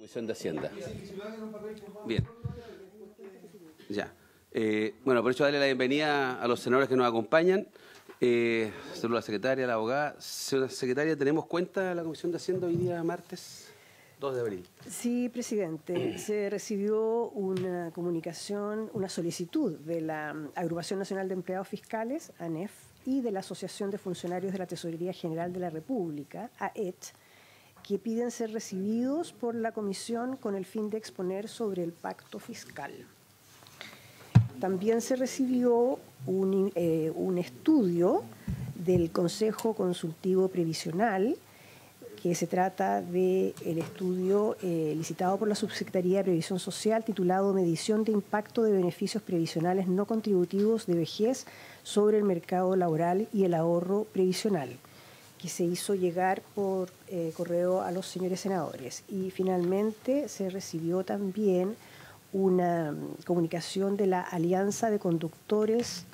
Comisión de Hacienda. Bien. Ya. Bueno, por eso darle la bienvenida a los senadores que nos acompañan. Saludo a la secretaria, a la abogada. Señora secretaria, ¿tenemos cuenta de la Comisión de Hacienda hoy día, martes 2 de abril? Sí, presidente. Se recibió una comunicación, una solicitud de la Agrupación Nacional de Empleados Fiscales, ANEF, y de la Asociación de Funcionarios de la Tesorería General de la República, AET, que piden ser recibidos por la Comisión con el fin de exponer sobre el pacto fiscal. También se recibió un estudio del Consejo Consultivo Previsional, que se trata del estudio licitado por la Subsecretaría de Previsión Social titulado Medición de Impacto de Beneficios Previsionales No Contributivos de Vejez sobre el Mercado Laboral y el Ahorro Previsional, que se hizo llegar por correo a los señores senadores. Y finalmente se recibió también una comunicación de la Alianza de Conductores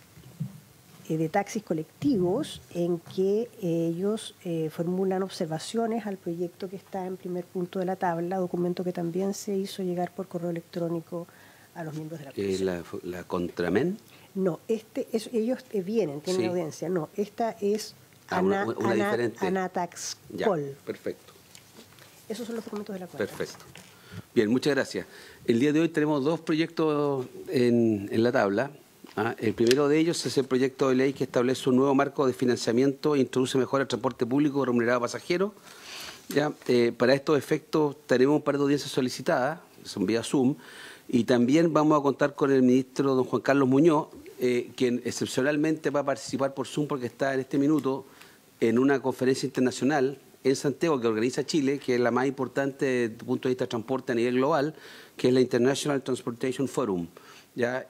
de Taxis Colectivos, en que ellos formulan observaciones al proyecto que está en primer punto de la tabla, documento que también se hizo llegar por correo electrónico a los miembros de la Comisión. ¿La Contramen? No, ellos vienen, tienen audiencia. No, esta es una diferente. Anataxcol. Ya, perfecto. Esos son los documentos de la cuenta. Perfecto. Bien, muchas gracias. El día de hoy tenemos dos proyectos en la tabla. El primero de ellos es el proyecto de ley que establece un nuevo marco de financiamiento e introduce mejora al transporte público remunerado a pasajeros. Para estos efectos tenemos un par de audiencias solicitadas, son vía Zoom, y también vamos a contar con el ministro don Juan Carlos Muñoz, quien excepcionalmente va a participar por Zoom porque está en este minuto en una conferencia internacional en Santiago que organiza Chile, que es la más importante desde el punto de vista de transporte a nivel global, que es la International Transportation Forum,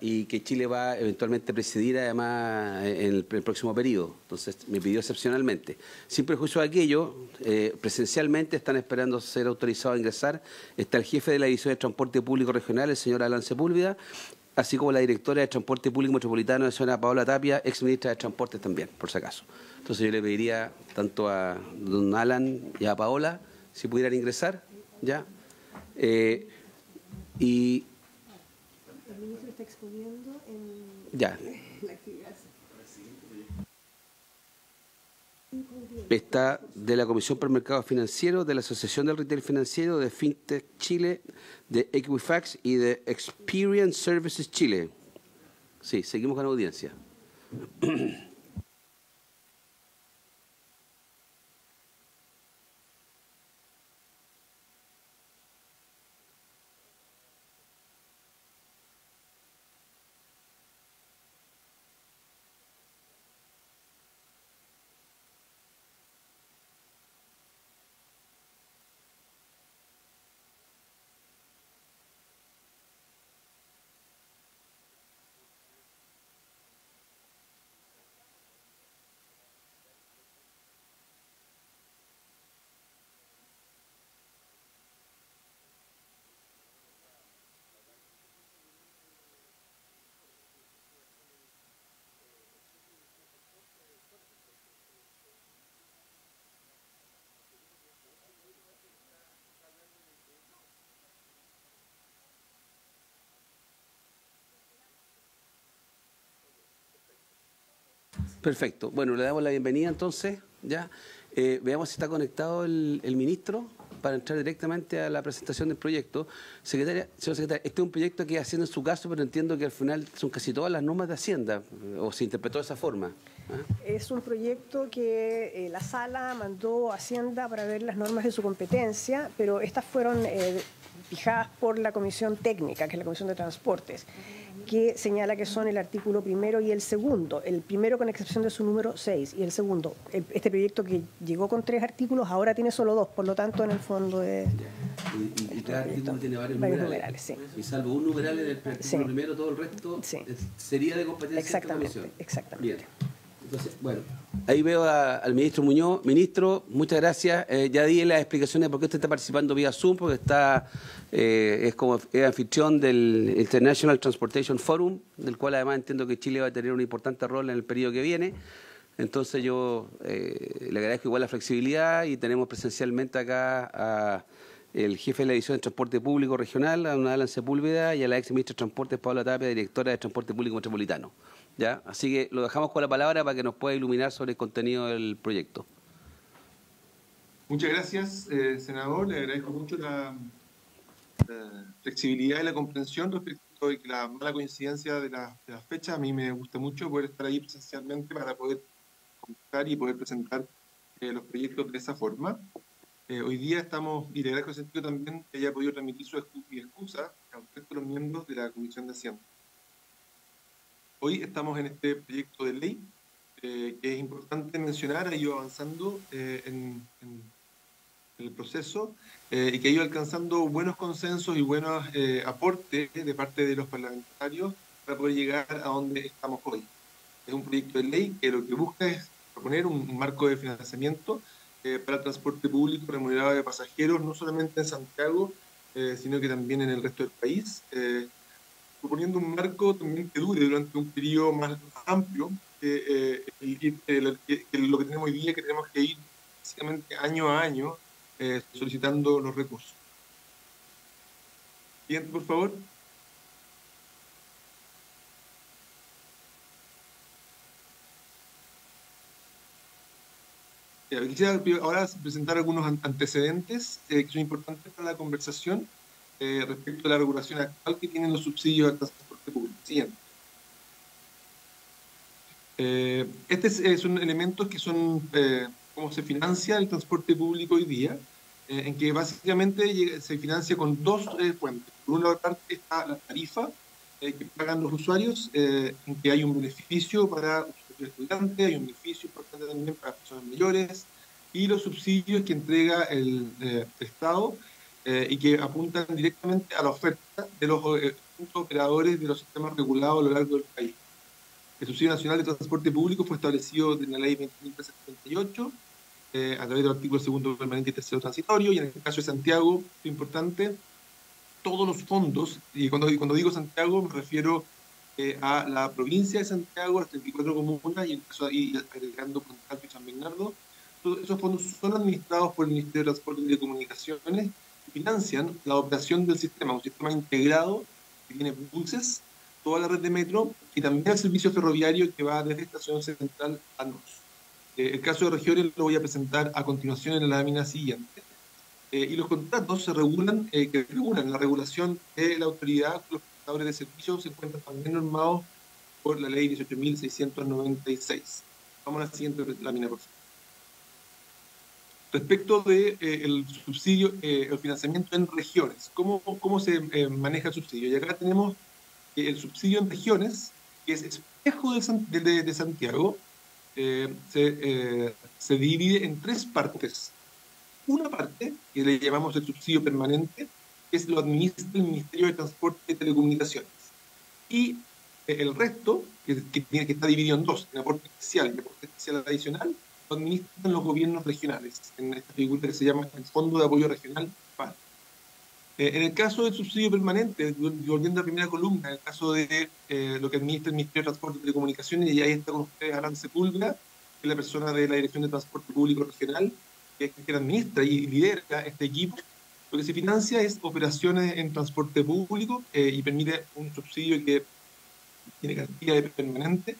y que Chile va eventualmente a presidir además en el próximo periodo. Entonces me pidió excepcionalmente. Sin perjuicio de aquello, presencialmente están esperando ser autorizados a ingresar. Está el jefe de la División de Transporte Público Regional, el señor Alan Sepúlveda, así como la directora de Transporte Público Metropolitano, la señora Paola Tapia, ex ministra de Transporte también, por si acaso. Entonces yo le pediría tanto a don Alan y a Paola si pudieran ingresar, ¿ya? Y el ministro está exponiendo en ya. la actividad. Está de la Comisión para el Mercado Financiero, de la Asociación del Retail Financiero, de FinTech Chile, de Equifax y de Experience Services Chile. Sí, seguimos con la audiencia. Perfecto. Bueno, le damos la bienvenida entonces, ¿ya? Veamos si está conectado el ministro para entrar directamente a la presentación del proyecto. Señora secretaria, este es un proyecto que haciendo en su caso, pero entiendo que al final son casi todas las normas de Hacienda, o se interpretó de esa forma. Es un proyecto que la Sala mandó a Hacienda para ver las normas de su competencia, pero estas fueron fijadas por la Comisión Técnica, que es la Comisión de Transportes, que señala que son el artículo primero y el segundo. El primero con excepción de su número 6 y el segundo. Este proyecto que llegó con 3 artículos ahora tiene solo 2, por lo tanto en el fondo es... Y cada artículo tiene varios numerales. Sí. Y salvo un numeral en el artículo primero, todo el resto sería de competencia de esta comisión. Exactamente. Bien. Entonces, bueno, ahí veo al ministro Muñoz. Ministro, muchas gracias. Ya di las explicaciones de por qué usted está participando vía Zoom, porque es anfitrión del International Transportation Forum, del cual además entiendo que Chile va a tener un importante rol en el periodo que viene. Entonces yo le agradezco igual la flexibilidad y tenemos presencialmente acá el jefe de la División de Transporte Público Regional, a don Alan Sepúlveda, y a la ex ministra de Transportes, Paula Tapia, directora de Transporte Público Metropolitano. ¿Ya? Así que lo dejamos con la palabra para que nos pueda iluminar sobre el contenido del proyecto. Muchas gracias, senador. Le agradezco mucho la flexibilidad y la comprensión respecto de que la mala coincidencia de las fechas. A mí me gusta mucho poder estar ahí presencialmente para poder conversar y poder presentar los proyectos de esa forma. Hoy día estamos, y le agradezco el sentido también que haya podido transmitir su excusa al resto de los miembros de la Comisión de Hacienda. Hoy estamos en este proyecto de ley que es importante mencionar, ha ido avanzando en el proceso y que ha ido alcanzando buenos consensos y buenos aportes de parte de los parlamentarios para poder llegar a donde estamos hoy. Es un proyecto de ley que lo que busca es proponer un marco de financiamiento para el transporte público remunerado de pasajeros, no solamente en Santiago, sino que también en el resto del país, proponiendo un marco también que dure durante un periodo más amplio que lo que tenemos hoy día, que tenemos que ir básicamente año a año solicitando los recursos. Siguiente, por favor. Quisiera ahora presentar algunos antecedentes que son importantes para la conversación respecto a la regulación actual que tienen los subsidios al transporte público. Siguiente. Estos son elementos que son cómo se financia el transporte público hoy día, en que básicamente se financia con dos fuentes. Por una parte está la tarifa que pagan los usuarios, en que hay un beneficio para los estudiantes, hay un beneficio importante también para personas mayores, y los subsidios que entrega el Estado y que apuntan directamente a la oferta de los operadores de los sistemas regulados a lo largo del país. El subsidio nacional de transporte público fue establecido en la ley 20.378 a través del artículo 2º permanente y 3º transitorio, y en el caso de Santiago, es importante, todos los fondos, y cuando digo Santiago me refiero a la provincia de Santiago, las 34 comunas, y en el caso de ahí agregando Puente y San Bernardo, esos fondos son administrados por el Ministerio de Transporte y Telecomunicaciones y financian la operación del sistema, un sistema integrado que tiene buses, toda la red de metro y también el servicio ferroviario que va desde Estación Central a Nos. El caso de regiones lo voy a presentar a continuación en la lámina siguiente. Y los contratos se regulan, que regulan la regulación de la autoridad con los prestadores de servicios se encuentran también normados por la ley 18.696. Vamos a la siguiente lámina, por favor. Respecto de el subsidio, el financiamiento en regiones, ¿cómo se maneja el subsidio? Y acá tenemos el subsidio en regiones, que es espejo de Santiago, se divide en tres partes. Una parte, que le llamamos el subsidio permanente, que es lo administra el Ministerio de Transporte y Telecomunicaciones. Y el resto, que está dividido en dos, en aporte especial y aporte especial adicional, lo administran los gobiernos regionales, en esta figura que se llama el Fondo de Apoyo Regional, FAR. En el caso del subsidio permanente, volviendo a la primera columna, en el caso de lo que administra el Ministerio de Transporte y Telecomunicaciones, y ahí está con ustedes Alan Sepúlveda, que es la persona de la Dirección de Transporte Público Regional, que es quien administra y lidera este equipo. Lo que se financia es operaciones en transporte público y permite un subsidio que tiene garantía de permanente,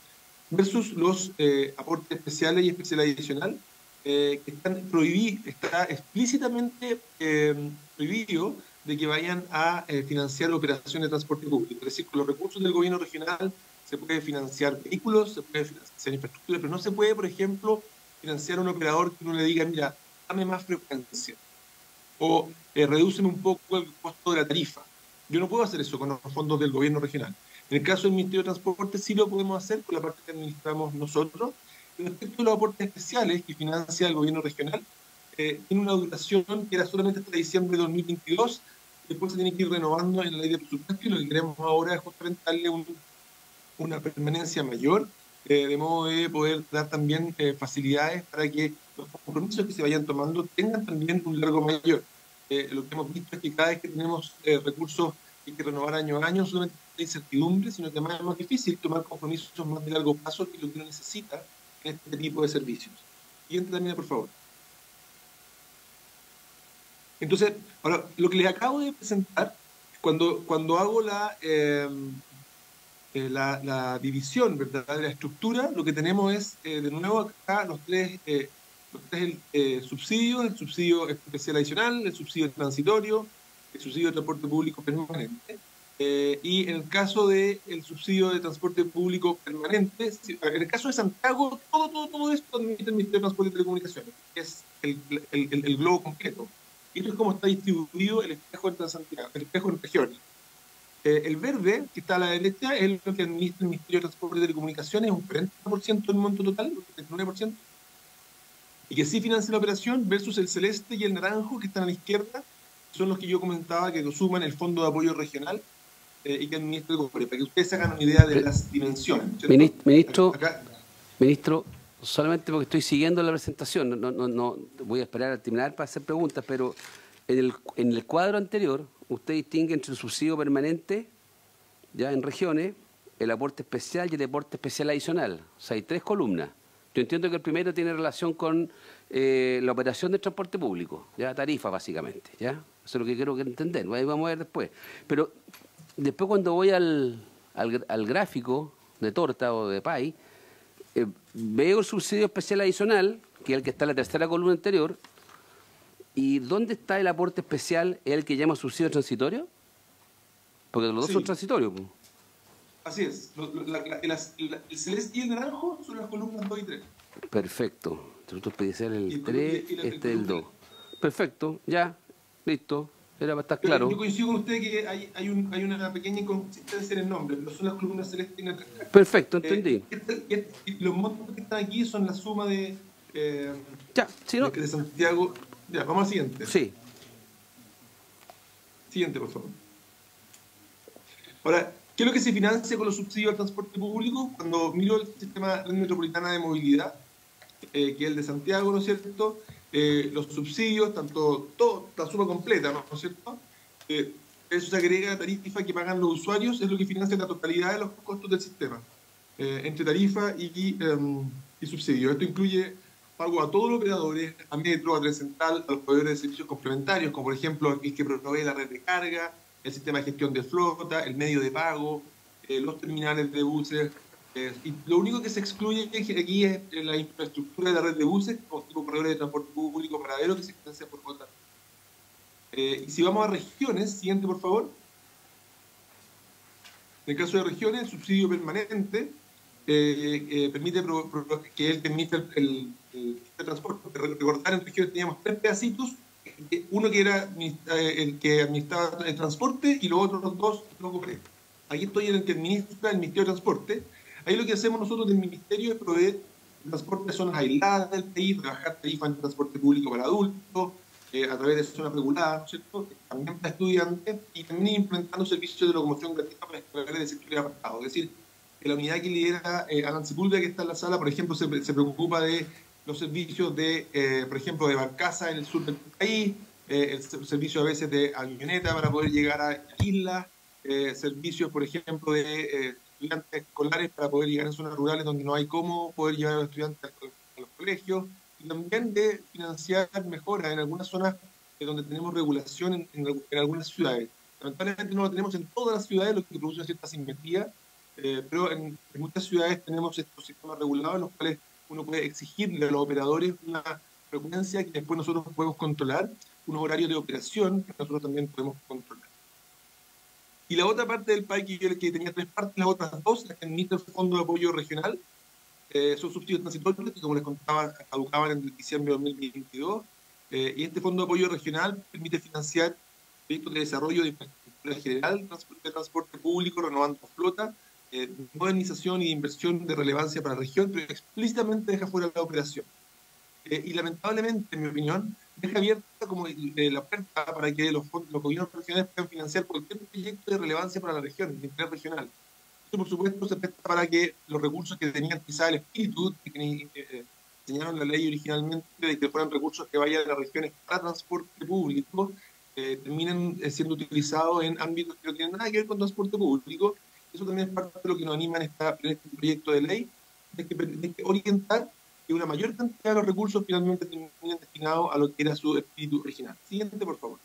versus los aportes especiales y especial adicional, que está explícitamente prohibido de que vayan a financiar operaciones de transporte público. Es decir, con los recursos del gobierno regional se puede financiar vehículos, se puede financiar infraestructura, pero no se puede, por ejemplo, financiar a un operador que uno le diga, mira, dame más frecuencia, o redúceme un poco el costo de la tarifa. Yo no puedo hacer eso con los fondos del gobierno regional. En el caso del Ministerio de Transporte sí lo podemos hacer con la parte que administramos nosotros. Y respecto a los aportes especiales que financia el gobierno regional, tiene una duración que era solamente hasta diciembre de 2022, después se tiene que ir renovando en la ley de presupuesto, y lo que queremos ahora es justamente darle una permanencia mayor, de modo de poder dar también facilidades para que los compromisos que se vayan tomando tengan también un largo mayor. Lo que hemos visto es que cada vez que tenemos recursos que hay que renovar año a año, no solamente hay incertidumbre, sino que además es más difícil tomar compromisos más de largo plazo que lo que uno necesita en este tipo de servicios. Siguiente lámina, por favor. Entonces, ahora, lo que les acabo de presentar, cuando hago la división, ¿verdad?, de la estructura, lo que tenemos es, de nuevo, acá los tres subsidios: el subsidio especial adicional, el subsidio transitorio, el subsidio de transporte público permanente. Y en el caso del subsidio de transporte público permanente, en el caso de Santiago, todo esto administra el Ministerio de Transporte y Telecomunicaciones, que es el globo completo. Y esto es como está distribuido el espejo entre Santiago, el espejo en regiones. El verde, que está a la derecha, es lo que administra el Ministerio de Transporte y Telecomunicaciones, un 40% del monto total, un 39%, y que sí financia la operación, versus el celeste y el naranjo, que están a la izquierda, son los que yo comentaba, que suman el Fondo de Apoyo Regional, y que administra el COPRE, para que ustedes se hagan una idea de las dimensiones. Ministro, solamente porque estoy siguiendo la presentación, no voy a esperar a terminar para hacer preguntas, pero en el cuadro anterior usted distingue entre el subsidio permanente, ya en regiones, el aporte especial y el aporte especial adicional. O sea, hay 3 columnas. Yo entiendo que el primero tiene relación con la operación del transporte público, ya tarifa básicamente, ¿ya? Eso es lo que quiero entender, ahí vamos a ver después. Pero después, cuando voy al gráfico de torta o de pay, veo el subsidio especial adicional, que es el que está en la tercera columna anterior. ¿Y dónde está el aporte especial? ¿Es el que llama subsidio transitorio? Porque los dos son transitorios. Así es. El celeste y el naranjo son las columnas 2 y 3. Perfecto. Entonces puede ser el 3, este el 2. Perfecto, ya, listo. Era para estar claro. Yo coincido con usted que hay una pequeña inconsistencia en el nombre, pero son las columnas celeste y naranjo. Perfecto, entendí. Los montos que están aquí son la suma de Santiago. Ya, vamos al siguiente. Sí. Siguiente, por favor. Ahora, ¿qué es lo que se financia con los subsidios al transporte público? Cuando miro el sistema Red Metropolitana de Movilidad, que es el de Santiago, ¿no es cierto? Los subsidios, la suma completa, ¿no es cierto? Eso se agrega a la tarifa que pagan los usuarios, es lo que financia la totalidad de los costos del sistema, entre tarifa y subsidio. Esto incluye pago a todos los operadores, a Metro, a Tren Central, a los proveedores de servicios complementarios, como por ejemplo el que provee la red de carga, el sistema de gestión de flota, el medio de pago, los terminales de buses. Y lo único que se excluye aquí es la infraestructura de la red de buses, como tipo corredores de transporte público paradero, que se financia por cuota. Y si vamos a regiones, siguiente por favor. En el caso de regiones, el subsidio permanente permite que él administra el transporte. Recordar, en regiones teníamos 3 pedacitos: uno que era el que administraba el transporte y los otros 2 lo compré. Aquí estoy en el que administra el Ministerio de Transporte. Ahí lo que hacemos nosotros del Ministerio es proveer transporte de zonas aisladas del país, trabajar tarifas en transporte público para adultos, a través de zonas reguladas, ¿no es cierto?, también para estudiantes, y también implementando servicios de locomoción gratuita para escolares de sectores apartados. Es decir, que la unidad que lidera Alan Sepúlveda, que está en la sala, por ejemplo, se preocupa de los servicios de, por ejemplo, de barcaza en el sur del país, el servicio a veces de avioneta para poder llegar a islas, servicios, por ejemplo, de estudiantes escolares para poder llegar en zonas rurales donde no hay cómo poder llevar a los estudiantes a los colegios, y también de financiar mejoras en algunas zonas donde tenemos regulación en algunas ciudades. Lamentablemente no lo tenemos en todas las ciudades, lo que produce cierta asimetría, pero en muchas ciudades tenemos estos sistemas regulados en los cuales uno puede exigirle a los operadores una frecuencia que después nosotros podemos controlar, unos horarios de operación que nosotros también podemos controlar. Y la otra parte del país, que tenía 3 partes, las otras 2, las que administra el Fondo de Apoyo Regional, son subsidios transitorios que, como les contaba, caducaban en diciembre de 2022, y este Fondo de Apoyo Regional permite financiar proyectos de desarrollo de infraestructura general, de transporte público, renovando flota, modernización y inversión de relevancia para la región, pero explícitamente deja fuera la operación. Y lamentablemente, en mi opinión, deja abierta como la puerta para que los gobiernos regionales puedan financiar cualquier proyecto de relevancia para la región, de interés regional. Esto, por supuesto, se presta para que los recursos que tenían quizá el espíritu que diseñaron la ley originalmente, de que fueran recursos que vayan a las regiones para transporte público, terminen siendo utilizados en ámbitos que no tienen nada que ver con transporte público. Eso también es parte de lo que nos anima en este proyecto de ley, de que orientar que una mayor cantidad de los recursos finalmente terminen destinados destinado a lo que era su espíritu original. Siguiente, por favor.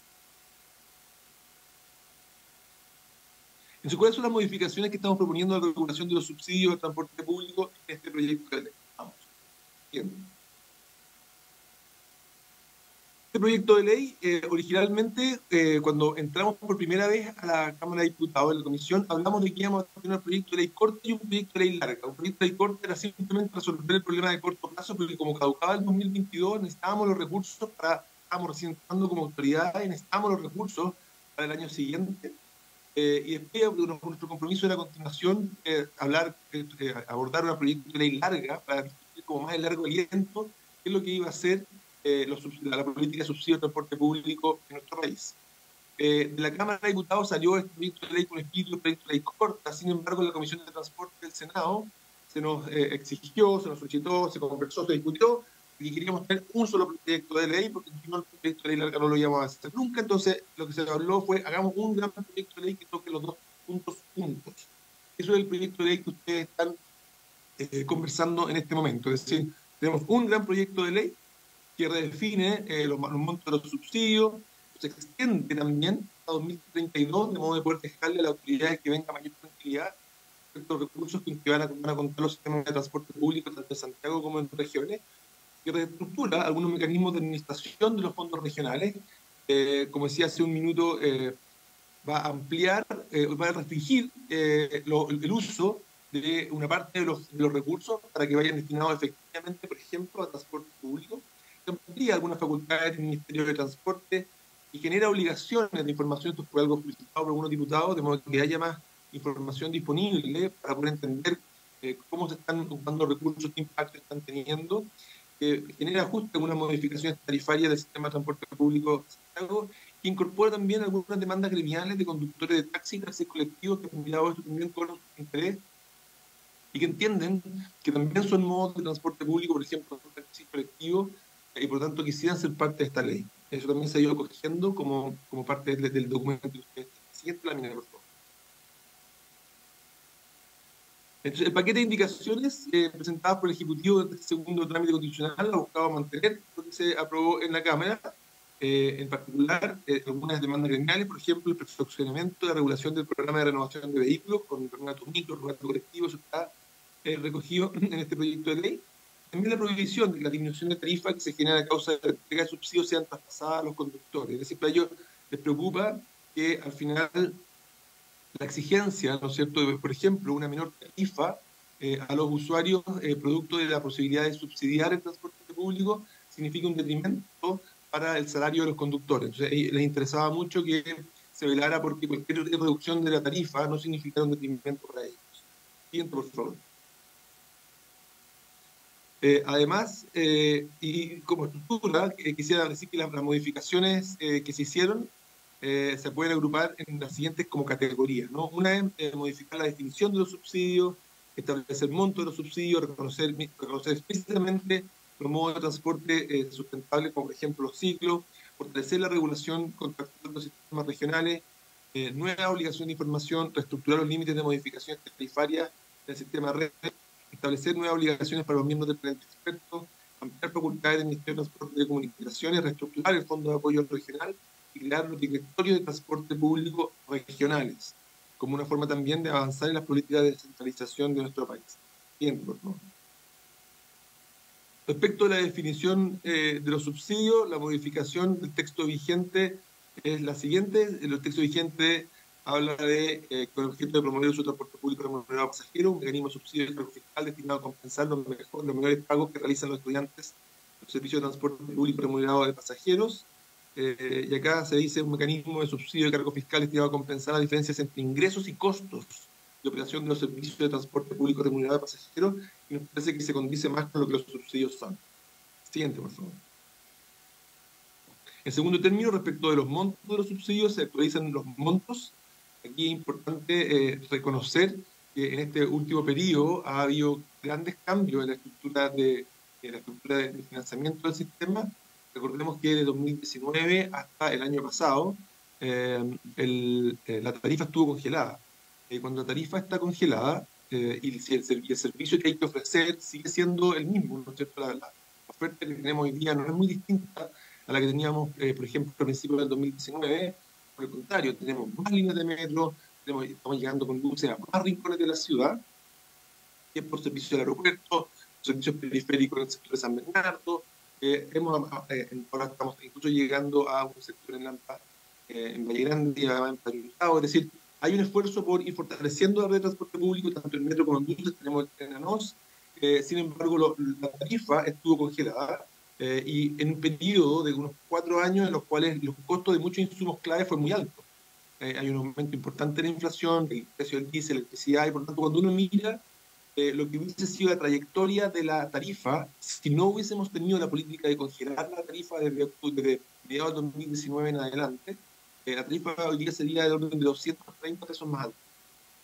Entonces, ¿cuáles son las modificaciones que estamos proponiendo a la regulación de los subsidios al transporte público en este proyecto de ley? Vamos. Siguiente. Este proyecto de ley, originalmente, cuando entramos por primera vez a la Cámara de Diputados, en la comisión, hablamos de que íbamos a tener un proyecto de ley corto y un proyecto de ley larga. Un proyecto de ley corto era simplemente resolver el problema de corto plazo, porque como caducaba el 2022, necesitábamos los recursos estábamos recién entrando como autoridad y necesitábamos los recursos para el año siguiente. Y después nuestro compromiso era a continuación abordar un proyecto de ley larga para discutir como más el largo aliento qué es lo que iba a hacer la política de subsidio de transporte público en nuestro país. De la Cámara de Diputados salió este proyecto de ley con espíritu de proyecto de ley corta. Sin embargo, en la Comisión de Transporte del Senado se nos exigió, se nos solicitó, se conversó, se discutió y queríamos tener un solo proyecto de ley, porque si no, el proyecto de ley larga no lo íbamos a hacer nunca. Entonces, lo que se habló fue, hagamos un gran proyecto de ley que toque los dos puntos juntos. Eso es el proyecto de ley que ustedes están conversando en este momento. Es decir, tenemos un gran proyecto de ley que redefine los montos de los subsidios, se extiende también a 2032, de modo de poder dejarle a las autoridades que venga mayor tranquilidad respecto a los recursos que van a contar los sistemas de transporte público, tanto en Santiago como en regiones, que reestructura algunos mecanismos de administración de los fondos regionales. Como decía hace un minuto, va a ampliar, va a restringir el uso de una parte de los recursos para que vayan destinados efectivamente, por ejemplo, a transporte público. Amplía algunas facultades del Ministerio de Transporte y genera obligaciones de información. Esto fue algo solicitado por algunos diputados, de modo que haya más información disponible para poder entender cómo se están ocupando recursos, qué impacto están teniendo. Genera ajuste algunas modificaciones tarifarias del sistema de transporte público de Santiago, que incorpora también algunas demandas gremiales de conductores de taxis colectivos que han mirado esto también con interés y que entienden que también son modos de transporte público, por ejemplo, taxis colectivos, y por lo tanto quisieran ser parte de esta ley. Eso también se ha ido cogiendo como parte del documento que ustedes. Siguiente lámina, por favor. Entonces, el paquete de indicaciones presentadas por el Ejecutivo del segundo trámite constitucional ha buscado mantener lo que se aprobó en la Cámara, en particular algunas demandas gremiales, por ejemplo, el perfeccionamiento de la regulación del programa de renovación de vehículos con el formato micro, formato colectivo, eso está recogido en este proyecto de ley. También la prohibición de la disminución de tarifa que se genera a causa de la entrega de subsidios sean traspasadas a los conductores. Es decir, para ellos les preocupa que al final la exigencia, ¿no es cierto?, de, por ejemplo, una menor tarifa a los usuarios producto de la posibilidad de subsidiar el transporte público significa un detrimento para el salario de los conductores. Entonces, les interesaba mucho que se velara porque cualquier reducción de la tarifa no significara un detrimento para ellos. Siguiente, por favor. Además, y como estructura, quisiera decir que las modificaciones que se hicieron se pueden agrupar en las siguientes como categorías, ¿no? Una es modificar la definición de los subsidios, establecer monto de los subsidios, reconocer explícitamente los modos de transporte sustentables, como por ejemplo los ciclos, fortalecer la regulación contractual de los sistemas regionales, nueva obligación de información, reestructurar los límites de modificaciones tarifarias del sistema red, establecer nuevas obligaciones para los miembros del panel de expertos, ampliar facultades del Ministerio de Transporte y de Comunicaciones, reestructurar el Fondo de Apoyo Regional y crear los directorios de transporte público regionales, como una forma también de avanzar en las políticas de descentralización de nuestro país. Bien, por favor. Respecto a la definición de los subsidios, la modificación del texto vigente es la siguiente. El texto vigente habla de, con el objeto de promover el uso de transporte público remunerado a pasajeros, un mecanismo de subsidio de cargo fiscal destinado a compensar los menores pagos que realizan los estudiantes del servicio de transporte público remunerado de pasajeros. Y acá se dice un mecanismo de subsidio de cargo fiscal destinado a compensar las diferencias entre ingresos y costos de operación de los servicios de transporte público remunerado de pasajeros, y nos parece que se condice más con lo que los subsidios son. Siguiente, por favor. En segundo término, respecto de los montos de los subsidios, se actualizan los montos. Aquí es importante reconocer que en este último periodo ha habido grandes cambios en la estructura de financiamiento del sistema. Recordemos que de 2019 hasta el año pasado la tarifa estuvo congelada. Cuando la tarifa está congelada y el servicio que hay que ofrecer sigue siendo el mismo, ¿no es cierto? La oferta que tenemos hoy día no es muy distinta a la que teníamos, por ejemplo, a principios del 2019. Por el contrario, tenemos más líneas de metro, estamos llegando con buses a más rincones de la ciudad, que por servicio del aeropuerto, servicios periféricos en el sector de San Bernardo. Ahora estamos incluso llegando a un sector en Lampa, en Valle Grande y en Patriotado. Es decir, hay un esfuerzo por ir fortaleciendo la red de transporte público, tanto en metro como en buses. Tenemos el tren ANOS. Sin embargo, la tarifa estuvo congelada y en un periodo de unos 4 años en los cuales los costos de muchos insumos clave fueron muy altos. Hay un aumento importante de la inflación, el precio del diésel, electricidad, y por lo tanto, cuando uno mira lo que hubiese sido la trayectoria de la tarifa, si no hubiésemos tenido la política de congelar la tarifa desde mediados del 2019 en adelante, la tarifa hoy día sería del orden de 230 pesos más alta.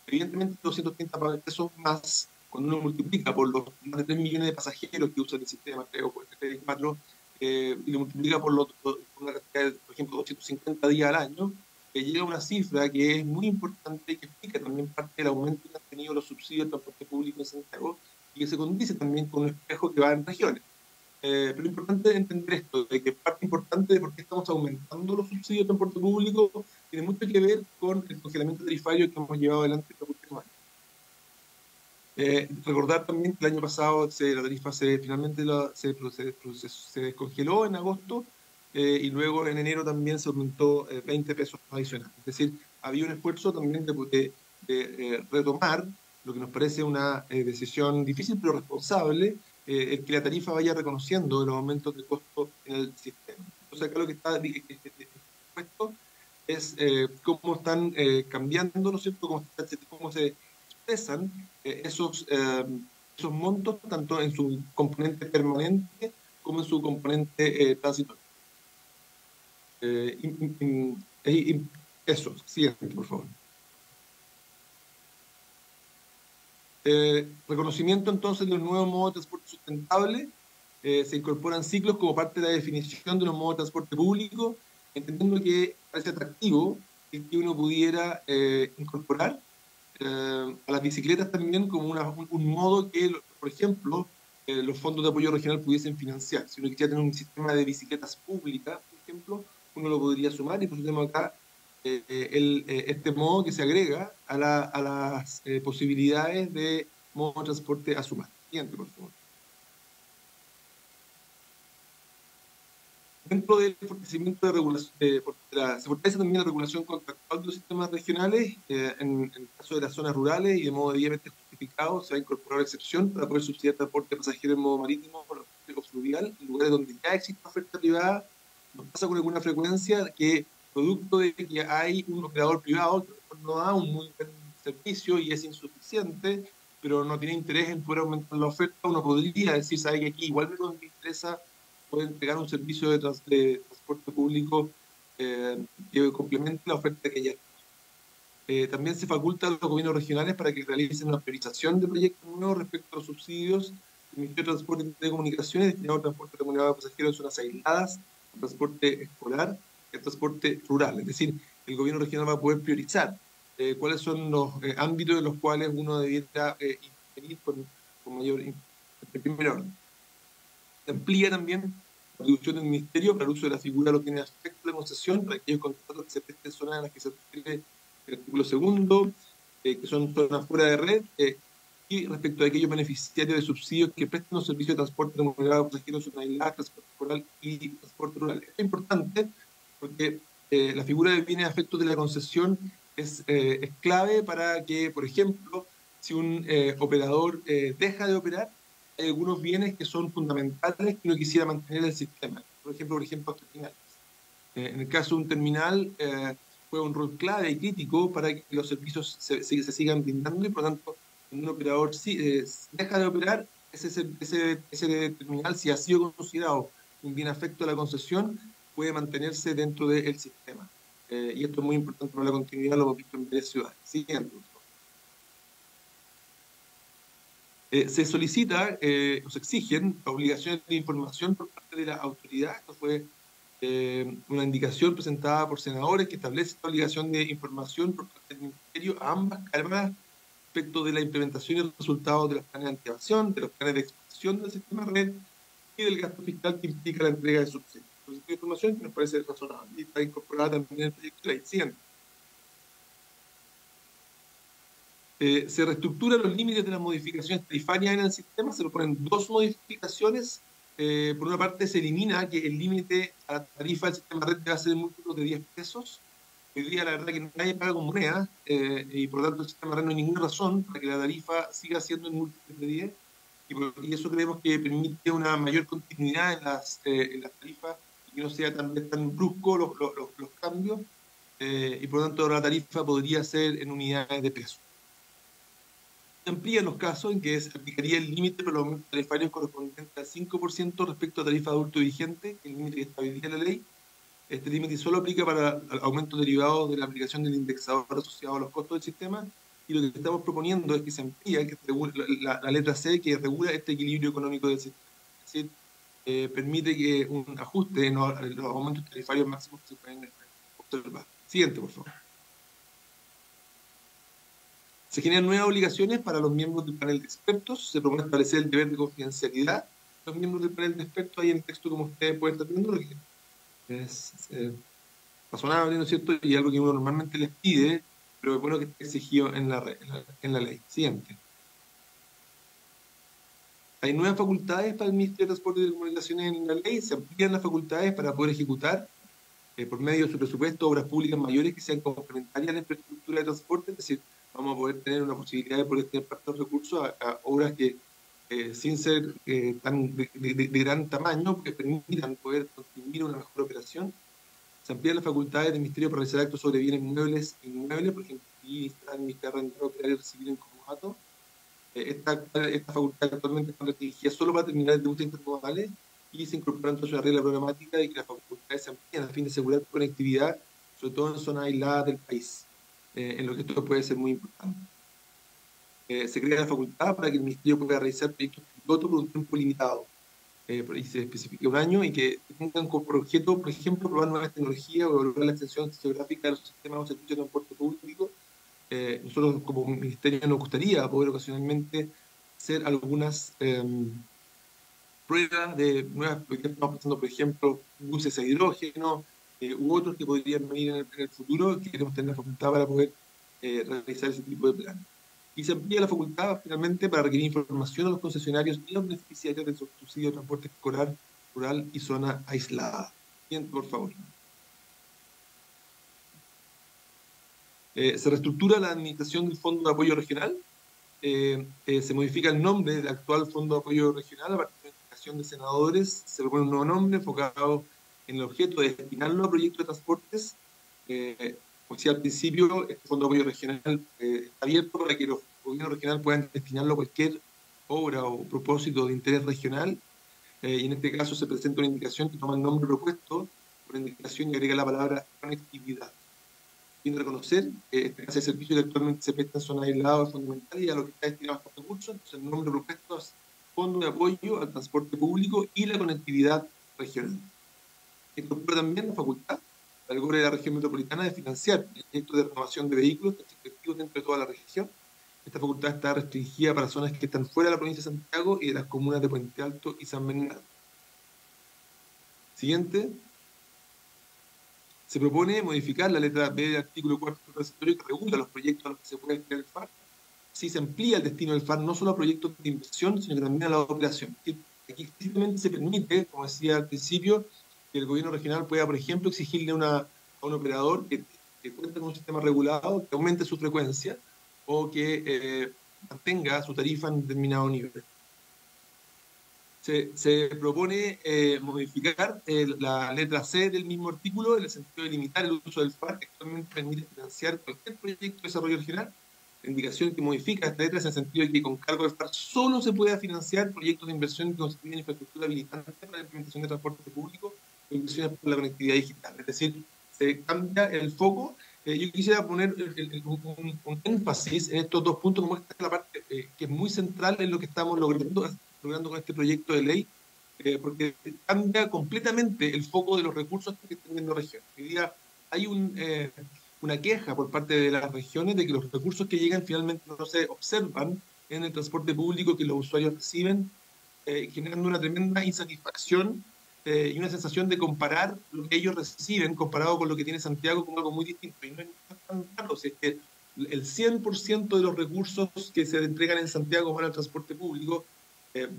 Evidentemente, 230 pesos más, cuando uno multiplica por los más de 3 millones de pasajeros que usan el sistema, creo, por el 4, y lo multiplica por una cantidad de, por ejemplo, 250 días al año, llega a una cifra que es muy importante y que explica también parte del aumento que han tenido los subsidios de transporte público en Santiago y que se condice también con un espejo que va en regiones. Pero es importante entender esto, de que parte importante de por qué estamos aumentando los subsidios de transporte público tiene mucho que ver con el congelamiento tarifario que hemos llevado adelante en los últimos años. Recordar también que el año pasado la tarifa finalmente se descongeló en agosto, y luego en enero también se aumentó 20 pesos adicionales. Es decir, había un esfuerzo también de retomar lo que nos parece una decisión difícil pero responsable, el que la tarifa vaya reconociendo los aumentos de costo en el sistema. Entonces acá lo que está puesto es cómo están cambiando, ¿no es cierto?, cómo se expresan esos montos, tanto en su componente permanente como en su componente transitorio. Eso, siguiente, por favor. Reconocimiento entonces de un nuevo modo de transporte sustentable. Se incorporan ciclos como parte de la definición de los modos de transporte público, entendiendo que parece atractivo que uno pudiera incorporar a las bicicletas también como un modo que, por ejemplo, los fondos de apoyo regional pudiesen financiar. Si uno quisiera tener un sistema de bicicletas públicas, por ejemplo, uno lo podría sumar, y por eso tenemos acá este modo que se agrega a las posibilidades de modo de transporte a sumar. Siguiente, por favor. Dentro del fortalecimiento de regulación, se fortalece también la regulación contractual de los sistemas regionales. En el caso de las zonas rurales y de modo debidamente justificado, se va a incorporar excepción para poder subsidiar transporte pasajero en modo marítimo o fluvial en lugares donde ya existe oferta privada. Nos pasa con alguna frecuencia que, producto de que hay un operador privado que no da un muy buen servicio y es insuficiente, pero no tiene interés en poder aumentar la oferta, uno podría decir, ¿sabe que aquí igual me interesa poder entregar un servicio de transporte público que complemente la oferta que ya hay? También se faculta a los gobiernos regionales para que realicen una priorización de proyectos nuevos respecto a los subsidios del Ministerio de Transporte y Telecomunicaciones destinado al transporte remunerado de pasajeros en zonas aisladas, al transporte escolar y al transporte rural. Es decir, el gobierno regional va a poder priorizar cuáles son los ámbitos en los cuales uno debiera intervenir con mayor en primer orden. Se amplía también la atribución del Ministerio para el uso de la figura de los bienes afectos de concesión para aquellos contratos que se presten en zonas en las que se refiere el artículo 2, que son zonas fuera de red, y respecto a aquellos beneficiarios de subsidios que presten los servicios de transporte remunerado a pasajeros en zonas aisladas, transporte escolar y transporte rural. Esto es importante porque la figura de bienes afectos de la concesión es clave para que, por ejemplo, si un operador deja de operar, hay algunos bienes que son fundamentales que uno quisiera mantener en el sistema. Por ejemplo, terminales. En el caso de un terminal, juega un rol clave y crítico para que los servicios se sigan brindando, y por lo tanto, cuando un operador deja de operar, ese terminal, si ha sido considerado un bien afecto a la concesión, puede mantenerse dentro del sistema. Y esto es muy importante para la continuidad, lo hemos visto en varias ciudades. Siguiente. Se solicita o se exigen obligaciones de información por parte de la autoridad. Esto fue una indicación presentada por senadores que establece esta obligación de información por parte del Ministerio a ambas cámaras respecto de la implementación y los resultados de los planes de antievasión, de los planes de expansión del sistema red, y del gasto fiscal que implica la entrega de subsidios. Entonces, esta información que nos parece razonable y está incorporada también en el proyecto de ley. Siguiente. Se reestructuran los límites de las modificaciones tarifarias en el sistema, se proponen dos modificaciones. Por una parte, se elimina que el límite a la tarifa del sistema red va a ser en múltiplos de 10 pesos. Hoy día, la verdad, que nadie paga con moneda, y por lo tanto, el sistema red no hay ninguna razón para que la tarifa siga siendo en múltiplos de 10. Y eso creemos que permite una mayor continuidad en las tarifas y que no sea tan brusco los cambios. Y por lo tanto, la tarifa podría ser en unidades de peso. Amplía los casos en que se aplicaría el límite para los aumentos tarifarios correspondiente al 5% respecto a tarifa de adulto vigente, el límite que establece la ley. Este límite solo aplica para aumentos derivados de la aplicación del indexador asociado a los costos del sistema, y lo que estamos proponiendo es que se amplíe la letra C, que regula este equilibrio económico del sistema. Es decir, permite que un ajuste en los aumentos tarifarios máximos que se pueden observar. Siguiente, por favor. Se generan nuevas obligaciones para los miembros del panel de expertos. Se propone establecer el deber de confidencialidad de los miembros del panel de expertos. Ahí en el texto, como ustedes pueden estar viendo, lo que es razonable, ¿no es cierto? Y algo que uno normalmente les pide, pero es bueno que esté exigido en la ley. Siguiente. Hay nuevas facultades para el Ministerio de Transporte y Telecomunicaciones en la ley. Se amplían las facultades para poder ejecutar, por medio de su presupuesto, obras públicas mayores que sean complementarias a la infraestructura de transporte. Es decir, vamos a poder tener una posibilidad de poder tener parte de los recursos a obras que, sin ser tan de gran tamaño, que permitan poder contribuir a una mejor operación. Se amplían las facultades del Ministerio para realizar actos sobre bienes muebles e inmuebles, por ejemplo, administrar, arrendar, operar y recibir en comodato. Esta facultad actualmente está restringida solo para terminales de tributos intermodales, y se incorpora entonces una regla programática de que las facultades se amplían a fin de asegurar conectividad, sobre todo en zonas aisladas del país, en lo que esto puede ser muy importante. Se crea la facultad para que el Ministerio pueda realizar proyectos piloto por un tiempo limitado, y se especifica un año, y que tengan por objeto, por ejemplo, probar nuevas tecnologías o lograr la extensión geográfica de los sistemas o servicios de transporte público. Nosotros como ministerio nos gustaría poder ocasionalmente hacer algunas pruebas de nuevas, porque estamos pensando, por ejemplo, buses a hidrógeno, u otros que podrían venir en el futuro, que queremos tener la facultad para poder realizar ese tipo de planes. Y se amplía la facultad finalmente para requerir información a los concesionarios y los beneficiarios del subsidio de transporte escolar, rural y zona aislada. Bien, por favor. Se reestructura la administración del Fondo de Apoyo Regional. Se modifica el nombre del actual Fondo de Apoyo Regional a partir de la indicación de senadores. Se propone un nuevo nombre enfocado en el objeto de destinarlo a proyectos de transportes. Como decía al principio, este Fondo de Apoyo Regional está abierto para que los gobiernos regionales puedan destinarlo a cualquier obra o propósito de interés regional. Y en este caso se presenta una indicación que toma el nombre propuesto por indicación y agrega la palabra conectividad. Sin reconocer que esta clase de servicios que actualmente se presta en zonas aisladas es fundamental y a lo que está destinado a estos recursos. Entonces, el nombre propuesto es Fondo de Apoyo al Transporte Público y la Conectividad Regional. Incorpora también la facultad al gobierno de la región metropolitana de financiar proyectos de renovación de vehículos efectivos dentro de toda la región. Esta facultad está restringida para zonas que están fuera de la provincia de Santiago y de las comunas de Puente Alto y San Bernardo. Siguiente. Se propone modificar la letra B del artículo 4 del transitorio que regula los proyectos a los que se puede crear el FAR. Así se amplía el destino del FAR no solo a proyectos de inversión, sino que también a la operación. Aquí simplemente se permite, como decía al principio, que el gobierno regional pueda, por ejemplo, exigirle a un operador que cuente con un sistema regulado, que aumente su frecuencia o que mantenga su tarifa en determinado nivel. Se propone modificar la letra C del mismo artículo en el sentido de limitar el uso del FAR, que actualmente permite financiar cualquier proyecto de desarrollo regional. La indicación que modifica esta letra es en el sentido de que con cargo del FAR solo se pueda financiar proyectos de inversión que constituyen infraestructura habilitante para la implementación de transporte público o inversiones por la conectividad digital. Es decir, se cambia el foco. Yo quisiera poner un énfasis en estos dos puntos, como esta es la parte que es muy central en lo que estamos logrando con este proyecto de ley, porque cambia completamente el foco de los recursos que están en la región. Hoy día hay una queja por parte de las regiones de que los recursos que llegan finalmente no se observan en el transporte público que los usuarios reciben, generando una tremenda insatisfacción y una sensación de comparar lo que ellos reciben comparado con lo que tiene Santiago como algo muy distinto. Y no es tan claro, si es que el 100% de los recursos que se entregan en Santiago van al transporte público,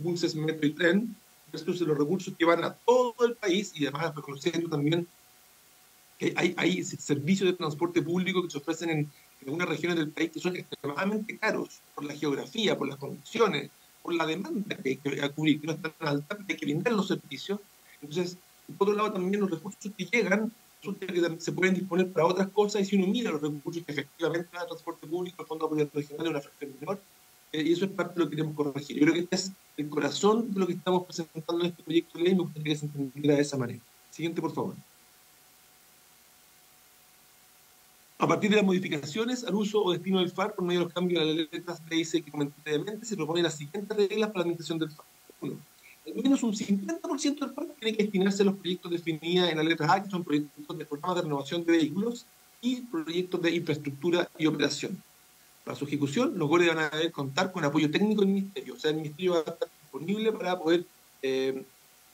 buses, metro y tren, versus los recursos que van a todo el país, y además reconociendo también que hay servicios de transporte público que se ofrecen en algunas regiones del país que son extremadamente caros por la geografía, por las condiciones, por la demanda que hay que cubrir, que no es tan alta, hay que brindar los servicios. Entonces, por otro lado, también los recursos que llegan resulta que se pueden disponer para otras cosas, y si uno mira los recursos que efectivamente van al transporte público, el Fondo de Apoyo Regional, de una fracción menor, y eso es parte de lo que queremos corregir. Yo creo que este es el corazón de lo que estamos presentando en este proyecto de ley, me gustaría que se entendiera de esa manera. Siguiente, por favor. A partir de las modificaciones al uso o destino del FAR por medio de los cambios de las letras B y C que comenté previamente, se proponen las siguientes reglas para la administración del FAR. 1. Al menos un 50% del FAR tiene que destinarse a los proyectos definidos en las letras A, que son proyectos de programas de renovación de vehículos y proyectos de infraestructura y operación. Para su ejecución, los GORE van a deber contar con apoyo técnico del Ministerio, o sea, el Ministerio va a estar disponible para poder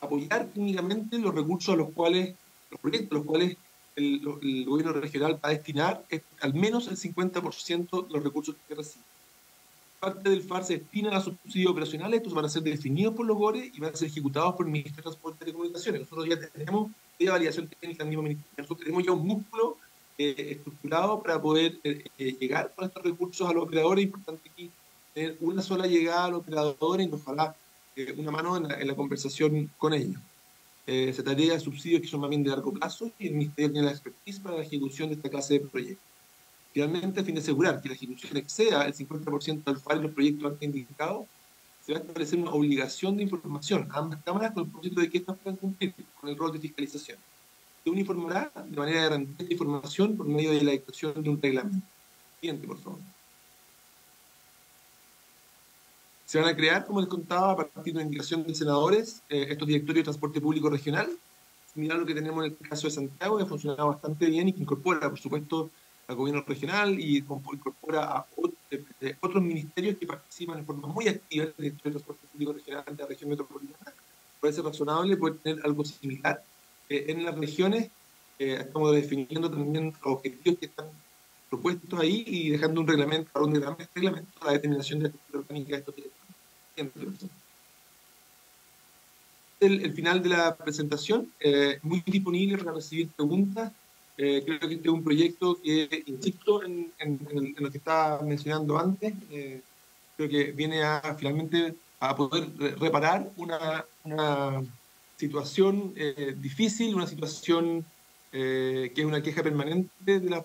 apoyar técnicamente los recursos a los cuales, los proyectos a los cuales el gobierno regional va a destinar al menos el 50% de los recursos que recibe. Parte del FAR se destina a subsidios operacionales, estos van a ser definidos por los GORE y van a ser ejecutados por el Ministerio de Transporte y Telecomunicaciones. Nosotros ya tenemos de validación técnica al mismo ministerio. Nosotros tenemos ya un músculo estructurado para poder llegar con estos recursos a los operadores. Es importante aquí tener una sola llegada al operador y ojalá una mano en la conversación con ellos. Se trataría de subsidios que son más bien de largo plazo y el Ministerio tiene la expertise para la ejecución de esta clase de proyectos. Finalmente, a fin de asegurar que la ejecución exceda el 50% del FAR y los proyectos antes indicados, se va a establecer una obligación de información a ambas cámaras con el propósito de que estas puedan cumplir con el rol de fiscalización. Se uniformará de manera garantista de información por medio de la dictación de un reglamento. Siguiente, por favor. Se van a crear, como les contaba, a partir de la indicación de senadores, estos directorios de transporte público regional, similar a lo que tenemos en el caso de Santiago, que ha funcionado bastante bien y que incorpora, por supuesto, al gobierno regional y incorpora a otros ministerios que participan en forma muy activa en el directorio de transporte público regional de la región metropolitana. Parece razonable poder tener algo similar en las regiones. Estamos definiendo también los objetivos que están propuestos ahí y dejando un reglamento para la determinación de la estructura orgánica de estos directores. El final de la presentación, muy disponible para recibir preguntas. Creo que este es un proyecto que, insisto en lo que estaba mencionando antes, creo que viene finalmente a poder reparar una situación difícil, una situación que es una queja permanente de los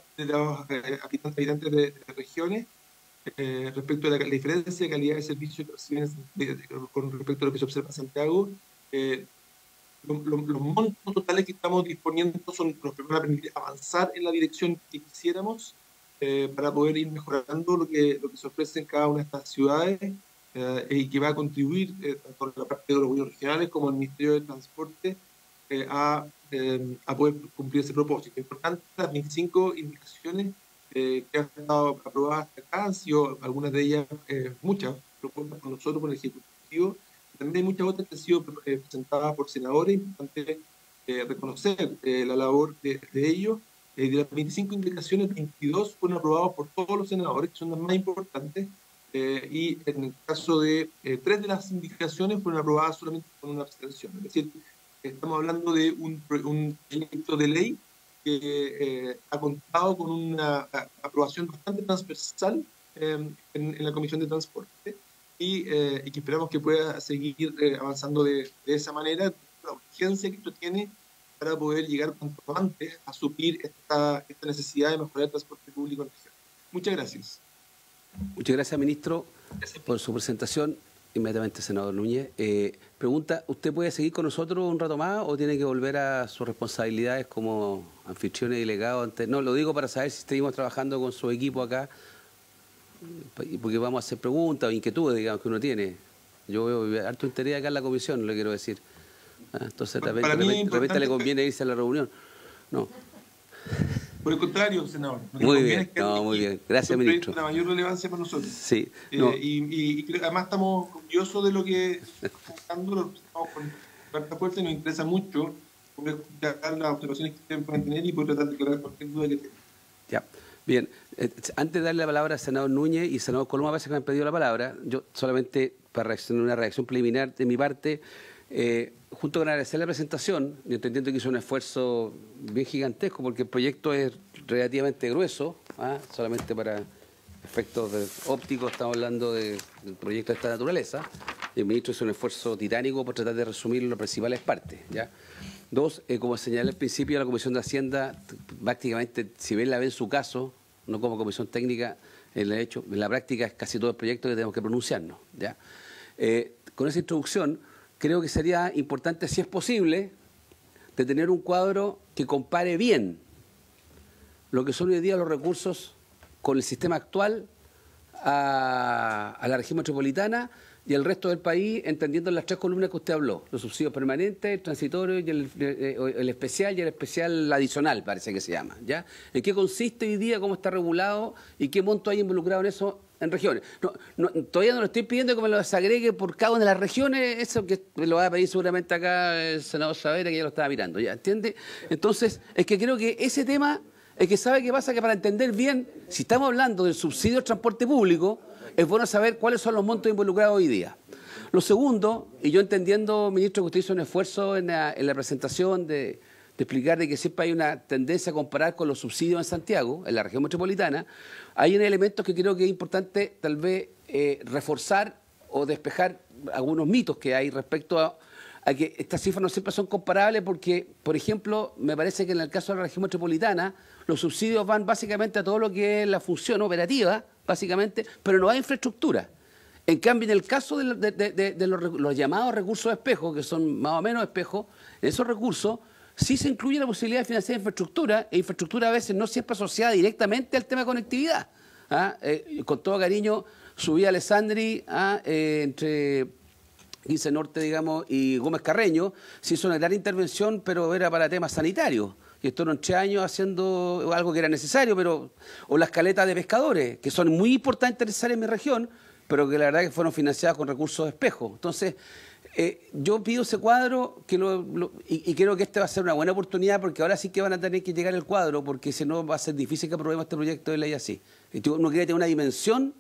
habitantes de las regiones, respecto a la diferencia de calidad de servicio que reciben con respecto a lo que se observa en Santiago. Los montos totales que estamos disponiendo son los que van a permitir avanzar en la dirección que quisiéramos para poder ir mejorando lo que se ofrece en cada una de estas ciudades y que va a contribuir tanto la parte de los gobiernos regionales como el Ministerio de Transporte a poder cumplir ese propósito. Importante, las 25 indicaciones que han estado aprobadas hasta acá han sido algunas de ellas, muchas propuestas por nosotros, por el Ejecutivo. También hay muchas otras que han sido presentadas por senadores. Importante reconocer la labor de ellos. De las 25 indicaciones, 22 fueron aprobados por todos los senadores, que son las más importantes, y en el caso de 3 de las indicaciones fueron aprobadas solamente con una abstención. Es decir, estamos hablando de un proyecto de ley que ha contado con una aprobación bastante transversal en la Comisión de Transporte y que esperamos que pueda seguir avanzando de esa manera, la urgencia que esto tiene para poder llegar cuanto antes a suplir esta necesidad de mejorar el transporte público en la región. Muchas gracias. Muchas gracias, ministro, por su presentación. Inmediatamente, senador Núñez. Pregunta, ¿usted puede seguir con nosotros un rato más o tiene que volver a sus responsabilidades como anfitrión y delegado? No, lo digo para saber si seguimos trabajando con su equipo acá, porque vamos a hacer preguntas o inquietudes, digamos, que uno tiene. Yo veo harto interés acá en la comisión, le quiero decir. Entonces, de repente le conviene irse a la reunión. No. Por el contrario, senador. Muy bien, no, muy bien. Gracias, ministro. Es la mayor relevancia para nosotros. Sí. Y además estamos orgullosos de lo que estamos buscando, lo estamos con harta fuerza y nos interesa mucho poder escuchar las observaciones que ustedes pueden tener y poder tratar de aclarar cualquier duda que tengan. Ya, bien. Antes de darle la palabra al senador Núñez y senador Coloma, parece que me han pedido la palabra. Yo solamente, para reaccionar, una reacción preliminar de mi parte, junto con agradecer la presentación, yo entendiendo que hizo un esfuerzo bien gigantesco porque el proyecto es relativamente grueso, solamente para efectos ópticos estamos hablando del proyecto de esta naturaleza. El ministro hizo un esfuerzo titánico por tratar de resumir las principales partes, ¿ya? Dos, como señalé al principio, la Comisión de Hacienda prácticamente, si bien la ve en su caso, no como comisión técnica, en la práctica es casi todo el proyecto que tenemos que pronunciarnos, ¿ya? Con esa introducción, creo que sería importante, si es posible, de tener un cuadro que compare bien lo que son hoy día los recursos con el sistema actual a la región metropolitana y el resto del país, entendiendo las tres columnas que usted habló, los subsidios permanentes, el transitorio y el especial y el especial adicional, parece que se llama, ¿ya? ¿En qué consiste hoy día, cómo está regulado y qué monto hay involucrado en eso en regiones? Todavía no lo estoy pidiendo que me lo desagregue por cada una de las regiones, eso que lo va a pedir seguramente acá el senador Saavedra, que ya lo estaba mirando, ¿ya? ¿Entiende? Entonces, es que creo que ese tema, es que sabe qué pasa, que para entender bien, si estamos hablando del subsidio al transporte público, es bueno saber cuáles son los montos involucrados hoy día. Lo segundo, y yo entendiendo, ministro, que usted hizo un esfuerzo en la presentación de explicar de que siempre hay una tendencia a comparar con los subsidios en Santiago, en la región metropolitana, hay un elemento que creo que es importante tal vez reforzar o despejar algunos mitos que hay respecto a que estas cifras no siempre son comparables porque, por ejemplo, me parece que en el caso de la región metropolitana los subsidios van básicamente a todo lo que es la función operativa, básicamente, pero no hay infraestructura. En cambio, en el caso de los llamados recursos espejo, que son más o menos espejos, en esos recursos sí se incluye la posibilidad de financiar infraestructura, e infraestructura a veces no siempre asociada directamente al tema de conectividad. Con todo cariño, subí a Alessandri entre 15 Norte, digamos, y Gómez Carreño, se hizo una gran intervención, pero era para temas sanitarios. Y estuvieron 3 años haciendo algo que era necesario, o las caletas de pescadores, que son muy importantes necesarias en mi región, pero que la verdad que fueron financiadas con recursos de espejo. Entonces, yo pido ese cuadro y creo que este va a ser una buena oportunidad porque ahora sí que van a tener que llegar el cuadro, porque si no va a ser difícil que aprobemos este proyecto de ley así. Uno quiere tener una dimensión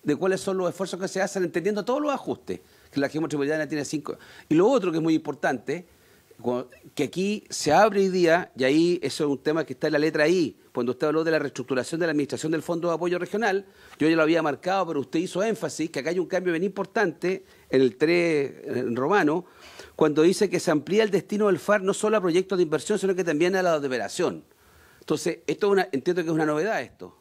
de cuáles son los esfuerzos que se hacen, entendiendo todos los ajustes, que la región metropolitana tiene 5. Y lo otro que es muy importante, que aquí se abre hoy día, y ahí eso es un tema que está en la letra I, cuando usted habló de la reestructuración de la administración del Fondo de Apoyo Regional, yo ya lo había marcado, pero usted hizo énfasis que acá hay un cambio bien importante en el 3 en romano, cuando dice que se amplía el destino del FAR no solo a proyectos de inversión, sino que también a la de operación. Entonces, entiendo que es una novedad esto.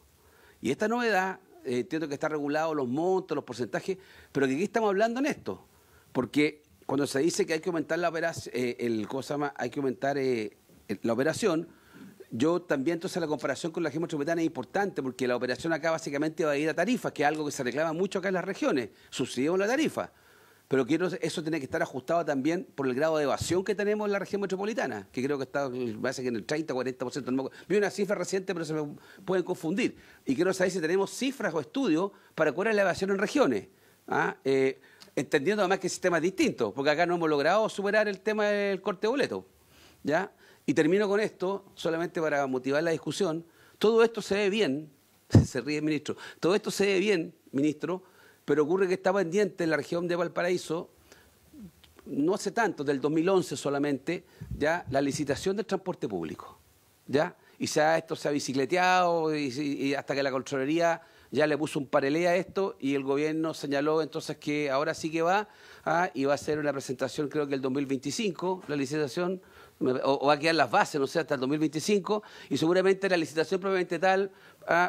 Y esta novedad, entiendo que está regulado los montos, los porcentajes, pero que aquí estamos hablando en esto, porque cuando se dice que hay que aumentar la operación, hay que aumentar la operación, yo también entonces la comparación con la región metropolitana es importante porque la operación acá básicamente va a ir a tarifas, que es algo que se reclama mucho acá en las regiones, subsidiamos la tarifa, pero eso tiene que estar ajustado también por el grado de evasión que tenemos en la región metropolitana, que creo que está, parece que en el 30-40%, no, vi una cifra reciente pero se me pueden confundir, y quiero saber si tenemos cifras o estudios para cuál es la evasión en regiones, entendiendo además que el sistema es distinto, porque acá no hemos logrado superar el tema del corte de boleto, ¿ya? Y termino con esto, solamente para motivar la discusión. Todo esto se ve bien, se ríe el ministro, todo esto se ve bien, ministro, pero ocurre que está pendiente en la región de Valparaíso, no hace tanto, del 2011 solamente, ya la licitación del transporte público, ¿ya? Y esto se ha bicicleteado y hasta que la Contraloría ya le puso un parelé a esto y el gobierno señaló entonces que ahora sí que va y va a hacer una presentación creo que el 2025, la licitación, o va a quedar las bases, no sé, hasta el 2025, y seguramente la licitación propiamente tal,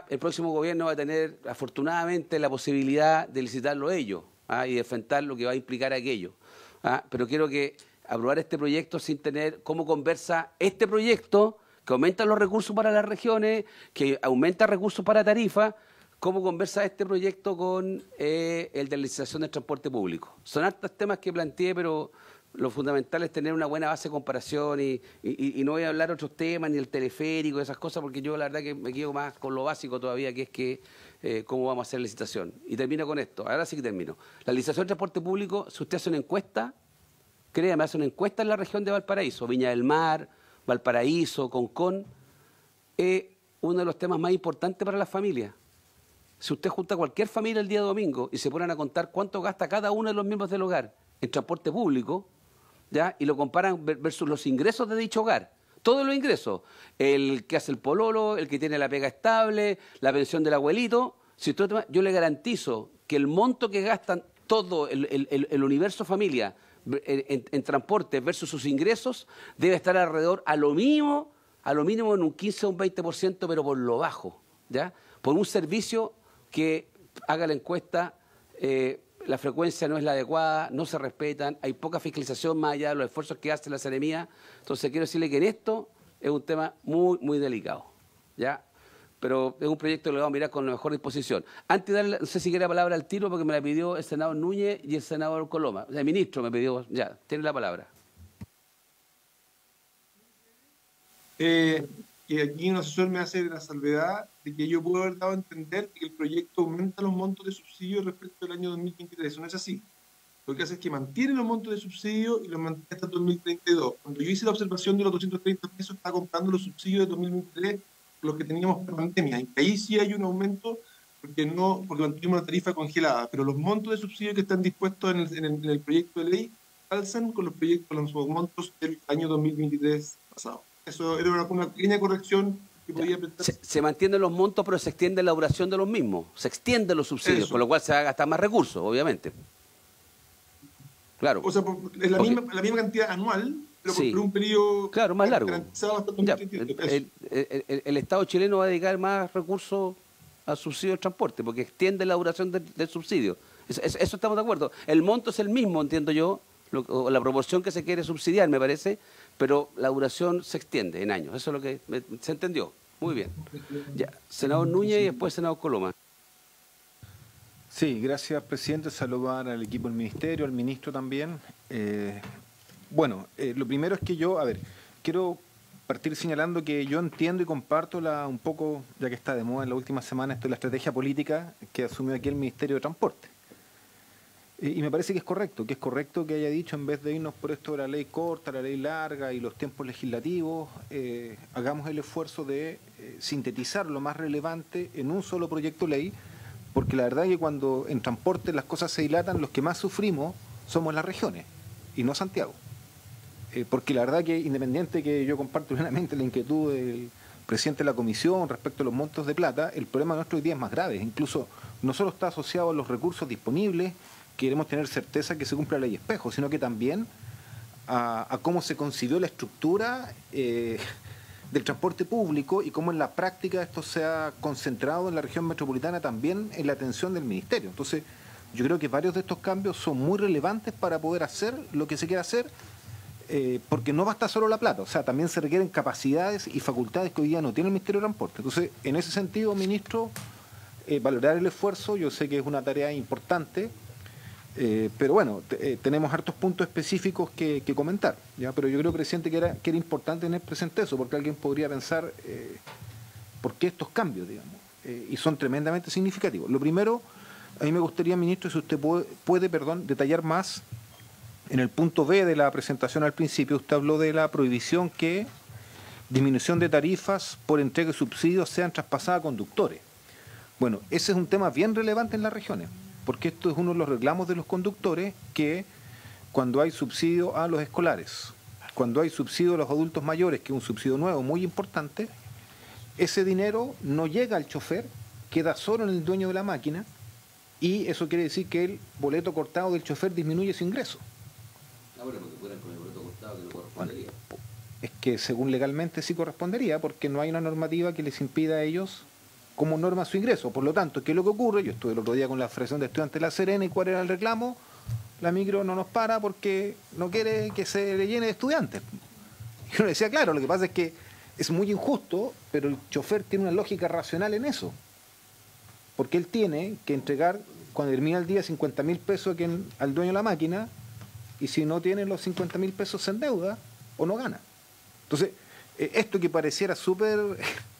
el próximo gobierno va a tener afortunadamente la posibilidad de licitarlo ellos y de enfrentar lo que va a implicar aquello. Pero quiero que aprobar este proyecto sin tener cómo conversa este proyecto, que aumenta los recursos para las regiones, que aumenta recursos para tarifa, cómo conversa este proyecto con el de la licitación del transporte público. Son hartos temas que planteé, pero lo fundamental es tener una buena base de comparación y no voy a hablar otros temas, ni el teleférico, esas cosas, porque yo la verdad que me quedo más con lo básico todavía, que es que cómo vamos a hacer la licitación. Y termino con esto, ahora sí que termino. La licitación de transporte público, si usted hace una encuesta, créame, hace una encuesta en la región de Valparaíso, Viña del Mar, Valparaíso, Concón, es uno de los temas más importantes para las familias. Si usted junta a cualquier familia el día domingo y se ponen a contar cuánto gasta cada uno de los miembros del hogar en transporte público, ¿ya? Y lo comparan versus los ingresos de dicho hogar, todos los ingresos, el que hace el pololo, el que tiene la pega estable, la pensión del abuelito, si usted, yo le garantizo que el monto que gastan todo el universo familia en transporte versus sus ingresos debe estar alrededor a lo mínimo en un 15 o un 20%, pero por lo bajo, ¿ya? Por un servicio que haga la encuesta, la frecuencia no es la adecuada, no se respetan, hay poca fiscalización más allá de los esfuerzos que hace la Seremía. Entonces quiero decirle que en esto es un tema muy, muy delicado, ¿ya? Pero es un proyecto que lo vamos a mirar con la mejor disposición. Antes de darle, no sé si quiere la palabra al tiro, porque me la pidió el senador Núñez y el senador Coloma. El ministro me pidió, ya, tiene la palabra. Que aquí un asesor me hace la salvedad de que yo puedo haber dado a entender que el proyecto aumenta los montos de subsidio respecto al año 2023. Eso no es así. Lo que hace es que mantiene los montos de subsidio y los mantiene hasta el 2032. Cuando yo hice la observación de los 230 pesos, estaba comprando los subsidios de 2023, los que teníamos por pandemia. Y ahí sí hay un aumento porque mantuvimos una tarifa congelada. Pero los montos de subsidio que están dispuestos en el proyecto de ley calzan con los montos del año 2023 pasado. Eso era una pequeña corrección que podía prestar. Se mantienen los montos, pero se extiende la duración de los mismos. Se extienden los subsidios, Eso. con lo cual se va a gastar más recursos, obviamente. Claro. O sea, es la misma cantidad anual, pero sí, por un periodo claro, más largo. Garantizado hasta 2032. El Estado chileno va a dedicar más recursos al subsidio del transporte, porque extiende la duración del subsidio. Eso estamos de acuerdo. El monto es el mismo, entiendo yo, o la proporción que se quiere subsidiar, me parece, pero la duración se extiende en años. Eso es lo que se entendió. Muy bien. Ya, senador Núñez y después senador Coloma. Sí, gracias, presidente. Saludar al equipo del ministerio, al ministro también. Lo primero es que quiero partir señalando que yo entiendo y comparto un poco, ya que está de moda en la última semana, esto de la estrategia política que asumió aquí el Ministerio de Transporte. Y me parece que es correcto que haya dicho, en vez de irnos por esto de la ley corta, la ley larga y los tiempos legislativos, hagamos el esfuerzo de sintetizar lo más relevante en un solo proyecto de ley, porque la verdad es que cuando en transporte las cosas se dilatan, los que más sufrimos somos las regiones y no Santiago. Porque la verdad que, independiente que yo comparto plenamente la inquietud del presidente de la comisión respecto a los montos de plata, el problema nuestro hoy día es más grave. Incluso no solo está asociado a los recursos disponibles, queremos tener certeza que se cumpla la ley espejo, sino que también a cómo se concibió la estructura del transporte público y cómo en la práctica esto se ha concentrado en la región metropolitana también en la atención del ministerio. Entonces, yo creo que varios de estos cambios son muy relevantes para poder hacer lo que se quiere hacer, porque no basta solo la plata, o sea, también se requieren capacidades y facultades que hoy día no tiene el Ministerio de Transporte. Entonces, en ese sentido, ministro, valorar el esfuerzo, yo sé que es una tarea importante, pero bueno, tenemos hartos puntos específicos que comentar, ¿ya? Pero yo creo, presidente, que era importante tener presente eso, porque alguien podría pensar por qué estos cambios, digamos, y son tremendamente significativos. Lo primero, a mí me gustaría, ministro, si usted puede detallar más en el punto B de la presentación al principio. Usted habló de la prohibición que disminución de tarifas por entrega de subsidios sean traspasadas a conductores. Bueno, ese es un tema bien relevante en las regiones, porque esto es uno de los reclamos de los conductores, que cuando hay subsidio a los escolares, cuando hay subsidio a los adultos mayores, que es un subsidio nuevo muy importante, ese dinero no llega al chofer, queda solo en el dueño de la máquina, y eso quiere decir que el boleto cortado del chofer disminuye su ingreso. Ahora, porque fueran con el boleto cortado, que no correspondería. Bueno, es que según legalmente sí correspondería, porque no hay una normativa que les impida a ellos como norma su ingreso. Por lo tanto, ¿qué es lo que ocurre? Yo estuve el otro día con la Federación de Estudiantes de La Serena, y ¿cuál era el reclamo? La micro no nos para porque no quiere que se le llene de estudiantes. Y uno decía, claro, lo que pasa es que es muy injusto, pero el chofer tiene una lógica racional en eso. Porque él tiene que entregar, cuando termina el día, 50.000 pesos al dueño de la máquina, y si no tiene los 50.000 pesos en deuda o no gana. Entonces, esto que pareciera súper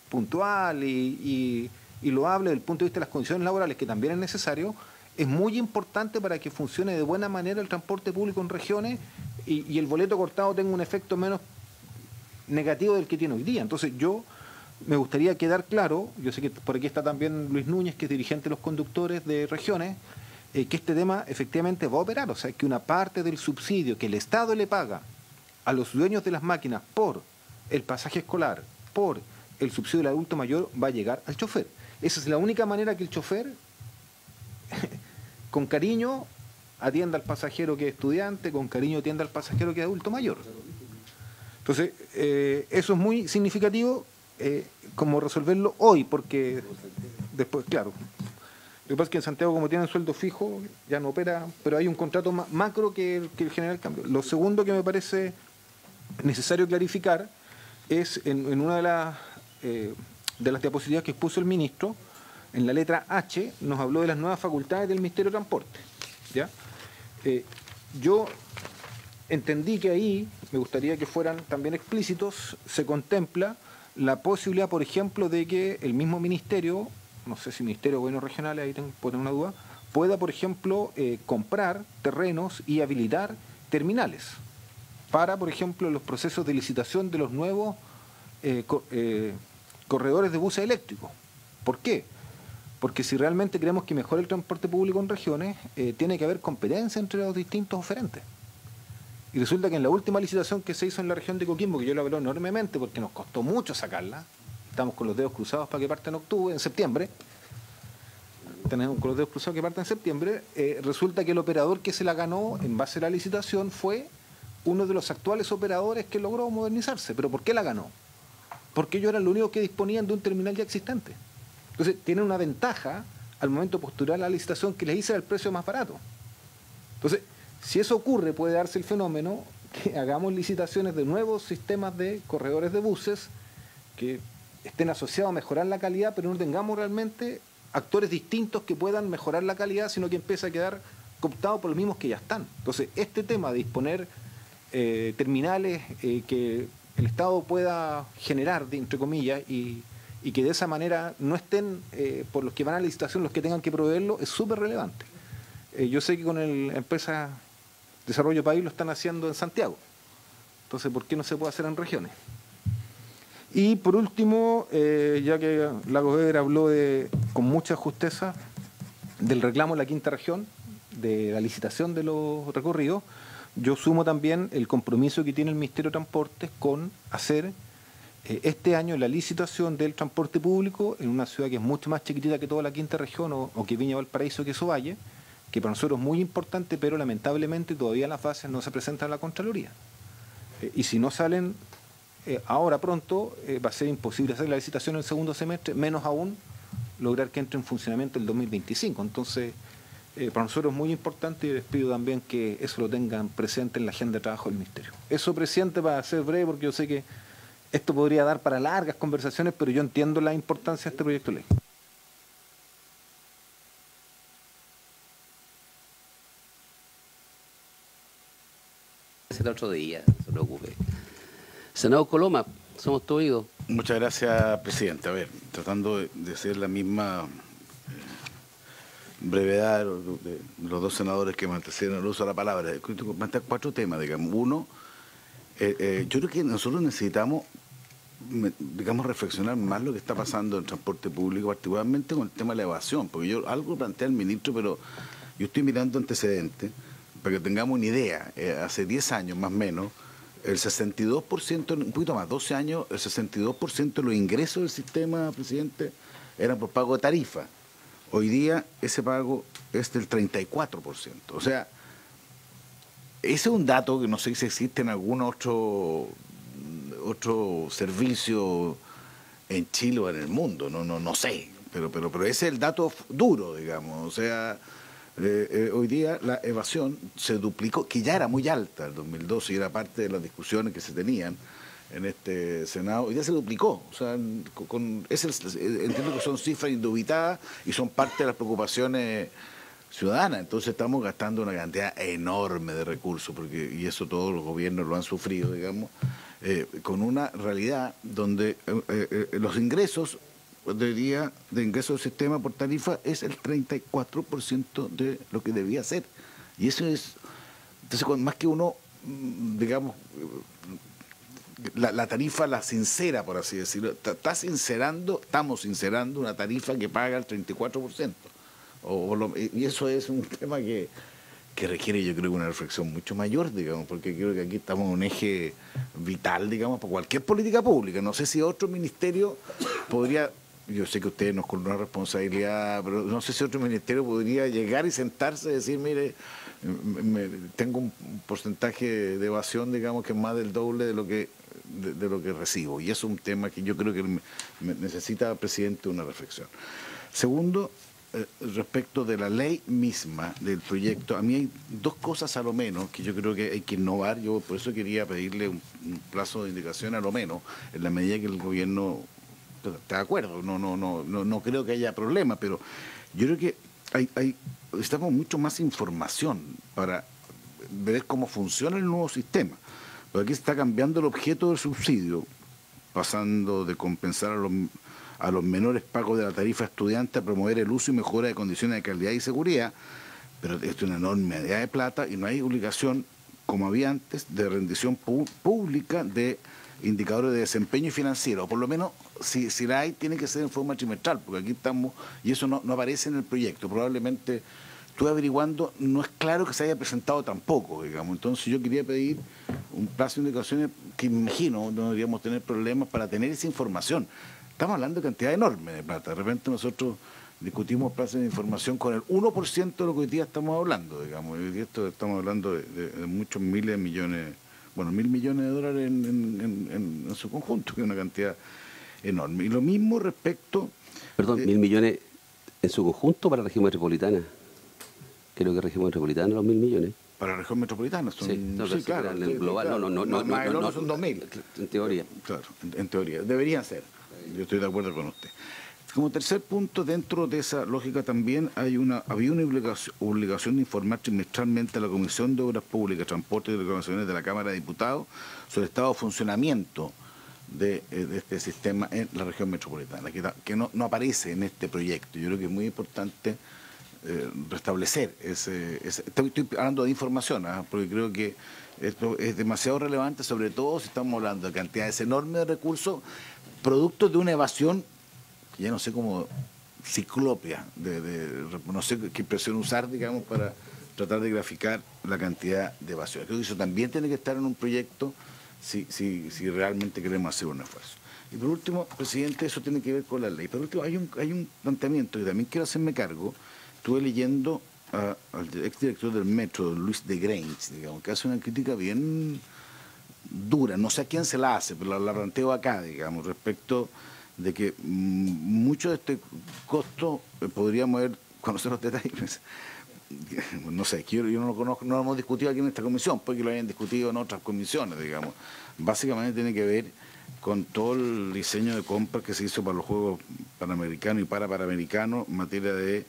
puntual y loable desde el punto de vista de las condiciones laborales, que también es necesario, es muy importante para que funcione de buena manera el transporte público en regiones y el boleto cortado tenga un efecto menos negativo del que tiene hoy día. Entonces yo me gustaría quedar claro, yo sé que por aquí está también Luis Núñez, que es dirigente de los conductores de regiones, que este tema efectivamente va a operar, o sea, que una parte del subsidio que el Estado le paga a los dueños de las máquinas por el pasaje escolar, por el subsidio del adulto mayor, va a llegar al chofer. Esa es la única manera que el chofer, con cariño, atienda al pasajero que es estudiante, con cariño atienda al pasajero que es adulto mayor. Entonces, eso es muy significativo, como resolverlo hoy, porque después, claro, lo que pasa es que en Santiago, como tienen sueldo fijo, ya no opera, pero hay un contrato macro que genera el cambio. Lo segundo que me parece necesario clarificar es en una de las diapositivas que expuso el ministro, en la letra H, nos habló de las nuevas facultades del Ministerio de Transporte, ¿ya? Yo entendí que ahí, me gustaría que fueran también explícitos, se contempla la posibilidad, por ejemplo, de que el mismo ministerio, no sé si Ministerio de Gobiernos Regionales, ahí puedo tener una duda, pueda, por ejemplo, comprar terrenos y habilitar terminales para, por ejemplo, los procesos de licitación de los nuevos corredores de buses eléctricos. ¿Por qué? Porque si realmente queremos que mejore el transporte público en regiones, tiene que haber competencia entre los distintos oferentes. Y resulta que en la última licitación que se hizo en la región de Coquimbo, que yo la valoro enormemente porque nos costó mucho sacarla, estamos con los dedos cruzados para que parta en septiembre, tenemos con los dedos cruzados que parta en septiembre, resulta que el operador que se la ganó en base a la licitación fue uno de los actuales operadores que logró modernizarse. ¿Pero por qué la ganó? Porque ellos eran los únicos que disponían de un terminal ya existente. Entonces, tienen una ventaja al momento de postular la licitación que les hice el precio más barato. Entonces, si eso ocurre, puede darse el fenómeno que hagamos licitaciones de nuevos sistemas de corredores de buses que estén asociados a mejorar la calidad, pero no tengamos realmente actores distintos que puedan mejorar la calidad, sino que empieza a quedar cooptado por los mismos que ya están. Entonces, este tema de disponer terminales que el Estado pueda generar, entre comillas, y que de esa manera no estén por los que van a la licitación los que tengan que proveerlo, es súper relevante. Yo sé que con la empresa Desarrollo País lo están haciendo en Santiago. Entonces, ¿por qué no se puede hacer en regiones? Y por último, ya que Lagos Weber habló con mucha justeza del reclamo de la quinta región, de la licitación de los recorridos, yo sumo también el compromiso que tiene el Ministerio de Transportes con hacer este año la licitación del transporte público en una ciudad que es mucho más chiquitita que toda la quinta región o que Viña Valparaíso, que Ovalle, que para nosotros es muy importante, pero lamentablemente todavía las bases no se presentan a la Contraloría. Y si no salen ahora pronto, va a ser imposible hacer la licitación en el segundo semestre, menos aún lograr que entre en funcionamiento el 2025. Entonces, para nosotros es muy importante y les pido también que eso lo tengan presente en la agenda de trabajo del Ministerio. Eso, presidente, para ser breve, porque yo sé que esto podría dar para largas conversaciones, pero yo entiendo la importancia de este proyecto de ley. Será otro día, no se preocupe. Senador Coloma, somos todo oídos. Muchas gracias, presidente. A ver, tratando de hacer la misma brevedad de los dos senadores que me antecedieron el uso de la palabra. Plantear 4 temas, digamos. Uno, yo creo que nosotros necesitamos, digamos, reflexionar más lo que está pasando en el transporte público, particularmente con el tema de la evasión, porque yo algo plantea el ministro, pero yo estoy mirando antecedentes para que tengamos una idea. Hace 10 años más o menos, el 62%, un poquito más, 12 años, el 62% de los ingresos del sistema, presidente, eran por pago de tarifa. Hoy día ese pago es del 34%. O sea, ese es un dato que no sé si existe en algún otro servicio en Chile o en el mundo, no sé, pero ese es el dato duro, digamos. O sea, hoy día la evasión se duplicó, que ya era muy alta en 2012 y era parte de las discusiones que se tenían en este Senado, hoy día se duplicó. O sea, entiendo que son cifras indubitadas y son parte de las preocupaciones ciudadana. Entonces estamos gastando una cantidad enorme de recursos, y eso todos los gobiernos lo han sufrido, digamos, con una realidad donde los ingresos de ingresos del sistema por tarifa es el 34% de lo que debía ser. Y eso es, entonces más que uno, digamos, la tarifa la sincera, por así decirlo, estamos sincerando una tarifa que paga el 34%. Y eso es un tema que requiere, yo creo, una reflexión mucho mayor, digamos, porque creo que aquí estamos en un eje vital, digamos, para cualquier política pública. No sé si otro ministerio podría, yo sé que ustedes nos con una responsabilidad, pero no sé si otro ministerio podría llegar y sentarse y decir, mire, tengo un porcentaje de evasión, digamos, que es más del doble de lo que recibo. Y eso es un tema que yo creo que necesita, presidente, una reflexión. Segundo, respecto de la ley misma, del proyecto, a mí hay dos cosas a lo menos que yo creo que hay que innovar. Yo por eso quería pedirle un plazo de indicación a lo menos, en la medida que el gobierno está de acuerdo. No creo que haya problema, pero yo creo que necesitamos mucho más información para ver cómo funciona el nuevo sistema. Porque aquí se está cambiando el objeto del subsidio, pasando de compensar a los menores pagos de la tarifa estudiante a promover el uso y mejora de condiciones de calidad y seguridad, pero esto es una enorme cantidad de plata y no hay obligación, como había antes, de rendición pública de indicadores de desempeño financiero, o por lo menos, si la hay, tiene que ser en forma trimestral, porque aquí estamos, y eso no aparece en el proyecto. Probablemente, estuve averiguando, no es claro que se haya presentado tampoco, digamos. Entonces yo quería pedir un plazo de indicaciones que me imagino no deberíamos tener problemas para tener esa información. Estamos hablando de cantidad enorme de plata. De repente nosotros discutimos plazos de información con el 1% de lo que hoy día estamos hablando, digamos. Hoy día estamos hablando de muchos miles de millones, bueno, $1.000 millones en su conjunto, que es una cantidad enorme. Y lo mismo respecto... Perdón, 1.000 millones en su conjunto para la región metropolitana. Creo que región metropolitana los 1.000 millones. Para la región metropolitana son... Sí, claro. En el global, claro, no, son 2.000. En teoría. Claro, en teoría. Deberían ser. Yo estoy de acuerdo con usted. Como tercer punto, dentro de esa lógica también había una obligación de informar trimestralmente a la Comisión de Obras Públicas, Transporte y Reclamaciones de la Cámara de Diputados sobre el estado de funcionamiento de este sistema en la región metropolitana, que no aparece en este proyecto. Yo creo que es muy importante restablecer estoy hablando de información, porque creo que esto es demasiado relevante, sobre todo si estamos hablando de cantidades enormes de recursos, producto de una evasión, ya no sé cómo, ciclópea, no sé qué expresión usar, digamos, para tratar de graficar la cantidad de evasión. Creo que eso también tiene que estar en un proyecto si realmente queremos hacer un esfuerzo. Y por último, presidente, eso tiene que ver con la ley. Por último, hay un planteamiento que también quiero hacerme cargo. Estuve leyendo al exdirector del Metro, Luis de Grange, digamos, que hace una crítica bien dura, no sé a quién se la hace, pero la planteo acá, digamos, respecto de que mucho de este costo podríamos conocer los detalles. No sé, yo no lo conozco, no lo hemos discutido aquí en esta comisión, porque lo hayan discutido en otras comisiones, digamos. Básicamente tiene que ver con todo el diseño de compras que se hizo para los Juegos Panamericanos y Panamericanos en materia de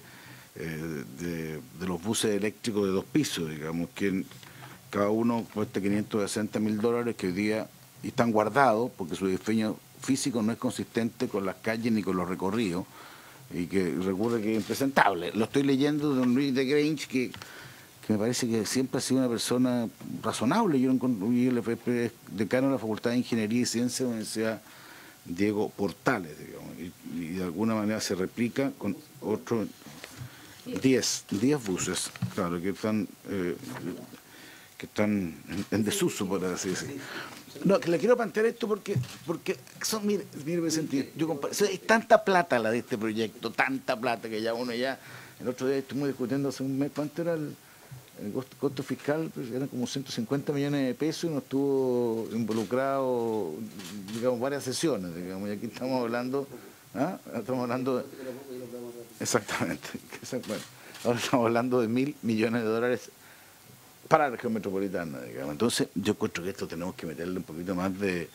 los buses eléctricos de 2 pisos, digamos, que cada uno cuesta $560.000, que hoy día están guardados porque su diseño físico no es consistente con las calles ni con los recorridos, y que recuerda que es impresentable. Lo estoy leyendo de don Luis de Grange, que me parece que siempre ha sido una persona razonable. Yo él fue decano de la Facultad de Ingeniería y Ciencia de la Universidad Diego Portales, digamos, y de alguna manera se replica con otros 10 buses, claro, que están en desuso, por así decirlo. No, que le quiero plantear esto porque son, mire Vicente, es tanta plata la de este proyecto, tanta plata que el otro día estuvimos discutiendo hace un mes, ¿cuánto era el costo fiscal? Pues eran como 150 millones de pesos y nos estuvo involucrado, digamos, varias sesiones, digamos, y aquí estamos hablando, exactamente, bueno, ahora estamos hablando de $1.000 millones para la región metropolitana, digamos. Entonces, yo encuentro que esto tenemos que meterle un poquito más de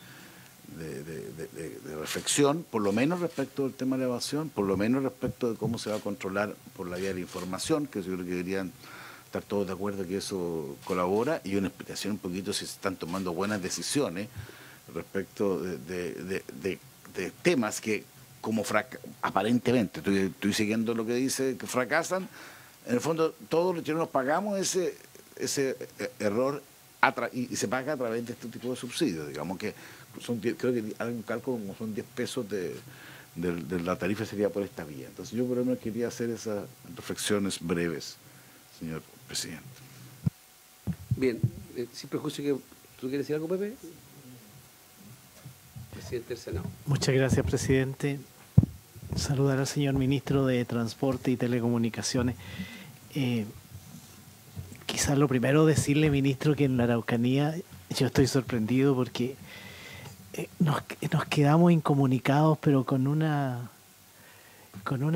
de reflexión, por lo menos respecto del tema de la evasión, por lo menos respecto de cómo se va a controlar por la vía de la información, que yo creo que deberían estar todos de acuerdo que eso colabora, y una explicación un poquito si se están tomando buenas decisiones respecto de temas que como aparentemente, estoy siguiendo lo que dice, que fracasan. En el fondo todos los chilenos pagamos ese error y se paga a través de este tipo de subsidios, digamos que son, creo que hay un cálculo como son 10 pesos de la tarifa sería por esta vía. Entonces yo por lo menos quería hacer esas reflexiones breves, señor presidente. Bien, sin prejuicio que... ¿Tú quieres decir algo, Pepe? Presidente del Senado. Muchas gracias, presidente. Saludar al señor ministro de Transporte y Telecomunicaciones. Quizás lo primero decirle, ministro, que en la Araucanía yo estoy sorprendido porque nos quedamos incomunicados, pero con una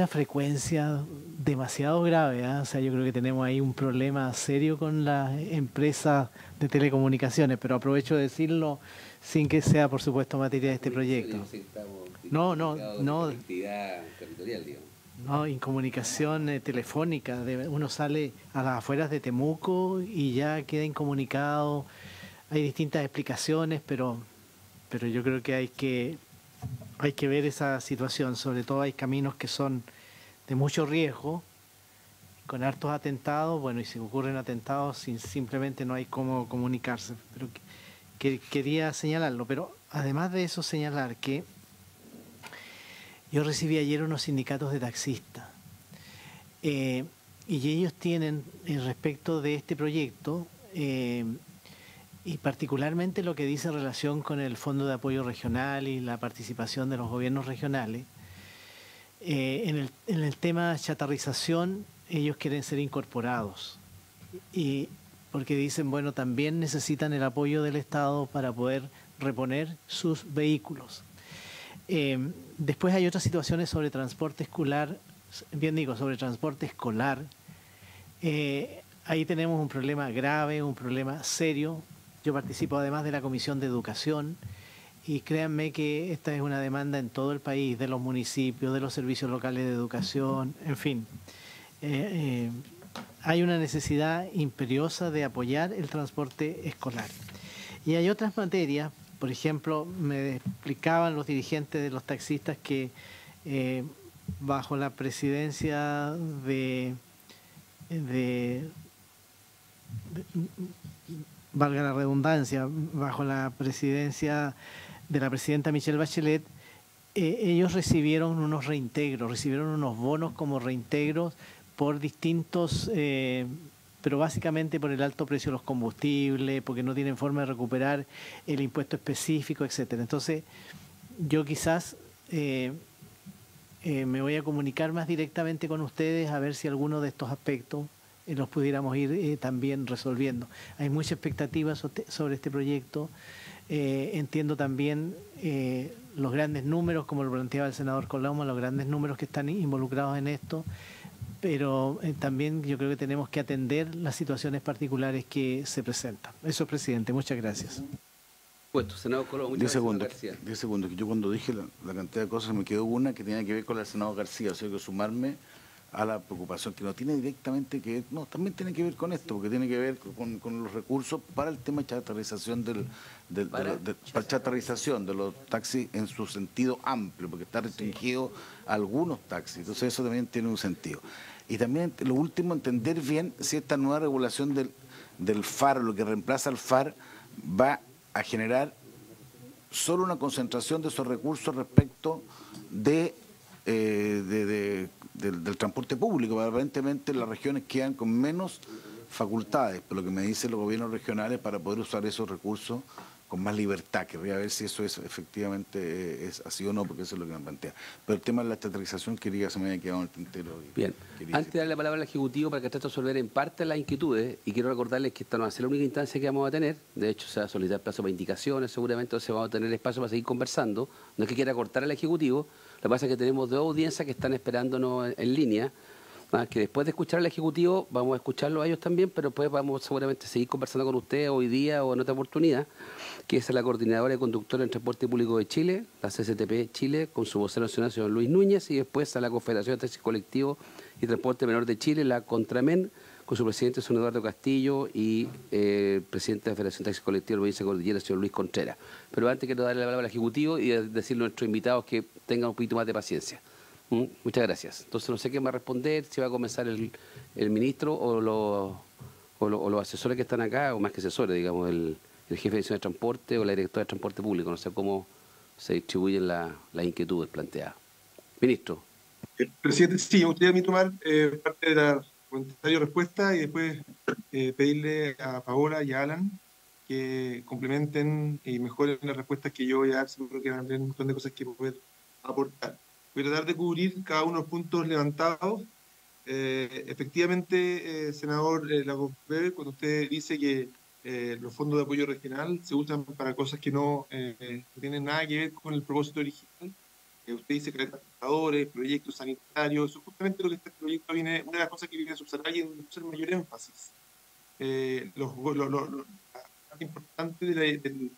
frecuencia demasiado grave, ¿eh? O sea, yo creo que tenemos ahí un problema serio con las empresas de telecomunicaciones, pero aprovecho de decirlo sin que sea, por supuesto, materia de este proyecto. No, incomunicación telefónica. Uno sale a las afueras de Temuco y ya queda incomunicado. Hay distintas explicaciones, pero yo creo que hay que ver esa situación. Sobre todo hay caminos que son de mucho riesgo, con hartos atentados. Bueno, y si ocurren atentados, simplemente no hay cómo comunicarse. Pero quería señalarlo. Pero además de eso, señalar que yo recibí ayer unos sindicatos de taxistas y ellos tienen, respecto de este proyecto, y particularmente lo que dice en relación con el Fondo de Apoyo Regional y la participación de los gobiernos regionales, en el tema chatarrización ellos quieren ser incorporados, y porque dicen, bueno, también necesitan el apoyo del Estado para poder reponer sus vehículos. Después hay otras situaciones sobre transporte escolar, sobre transporte escolar. Ahí tenemos un problema grave, un problema serio. Yo participo además de la Comisión de Educación y créanme que esta es una demanda en todo el país, de los municipios, de los servicios locales de educación, en fin. Hay una necesidad imperiosa de apoyar el transporte escolar. Y hay otras materias. Por ejemplo, me explicaban los dirigentes de los taxistas que bajo la presidencia valga la redundancia, bajo la presidencia de la presidenta Michelle Bachelet, ellos recibieron unos reintegros, recibieron unos bonos como reintegros por distintos... pero básicamente por el alto precio de los combustibles, porque no tienen forma de recuperar el impuesto específico, etcétera. Entonces, yo quizás me voy a comunicar más directamente con ustedes a ver si alguno de estos aspectos los pudiéramos ir también resolviendo. Hay mucha expectativa sobre este proyecto. Entiendo también los grandes números, como lo planteaba el senador Coloma, los grandes números que están involucrados en esto, pero también yo creo que tenemos que atender las situaciones particulares que se presentan. Eso, presidente. Muchas gracias. Puesto, senador Coloma, muchas gracias. 10 segundos. Yo cuando dije la cantidad de cosas me quedó una que tenía que ver con el senador García, o sea, que sumarme a la preocupación que no tiene directamente que ver, no, también tiene que ver con esto, porque tiene que ver con los recursos para el tema de chatarrización para chatarrización de los taxis en su sentido amplio, porque está restringido a algunos taxis, entonces eso también tiene un sentido. Y también, lo último, entender bien si esta nueva regulación del FAR, lo que reemplaza al FAR, va a generar solo una concentración de esos recursos respecto del transporte público, porque aparentemente las regiones quedan con menos facultades, por lo que me dicen los gobiernos regionales, para poder usar esos recursos con más libertad. Querría ver si eso es efectivamente es así o no, porque eso es lo que me plantea. Pero el tema de la estatalización quería que se me haya quedado en el tintero. Bien, antes de darle la palabra al Ejecutivo para que trate de resolver en parte las inquietudes, y quiero recordarles que esta no va a ser la única instancia que vamos a tener. De hecho, se va a solicitar plazo para indicaciones, seguramente, entonces vamos a tener espacio para seguir conversando. No es que quiera cortar al Ejecutivo, lo que pasa es que tenemos dos audiencias que están esperándonos en línea. Que después de escuchar al Ejecutivo, vamos a escucharlo a ellos también, pero después vamos seguramente a seguir conversando con ustedes hoy día o en otra oportunidad, que es la Coordinadora de Conductores en Transporte Público de Chile, la CCTP Chile, con su vocero nacional, señor Luis Núñez, y después a la Confederación de Taxis Colectivos y Transporte Menor de Chile, la Contramen, con su presidente, señor Eduardo Castillo, y el presidente de la Federación de Taxis Colectivos de la provincia de Cordillera, señor Luis Contreras. Pero antes quiero darle la palabra al Ejecutivo y decirle a nuestros invitados que tengan un poquito más de paciencia. Muchas gracias. Entonces no sé qué va a responder, si va a comenzar el ministro o los asesores que están acá, o más que asesores, digamos, el jefe de división de transporte o la directora de transporte público. No sé cómo se distribuyen las inquietudes planteadas. Ministro. Presidente, sí, me gustaría a mí tomar parte de la comentario respuesta y después pedirle a Paola y a Alan que complementen y mejoren las respuestas que yo voy a dar. Seguro que van a tener un montón de cosas que poder aportar. Voy a tratar de cubrir cada uno de los puntos levantados. Efectivamente, senador Lagos Bebe, cuando usted dice que los fondos de apoyo regional se usan para cosas que no tienen nada que ver con el propósito original, usted dice que transportadores, proyectos sanitarios, eso es justamente lo que este proyecto viene, una de las cosas que viene a subsanar y en el mayor énfasis. La parte importante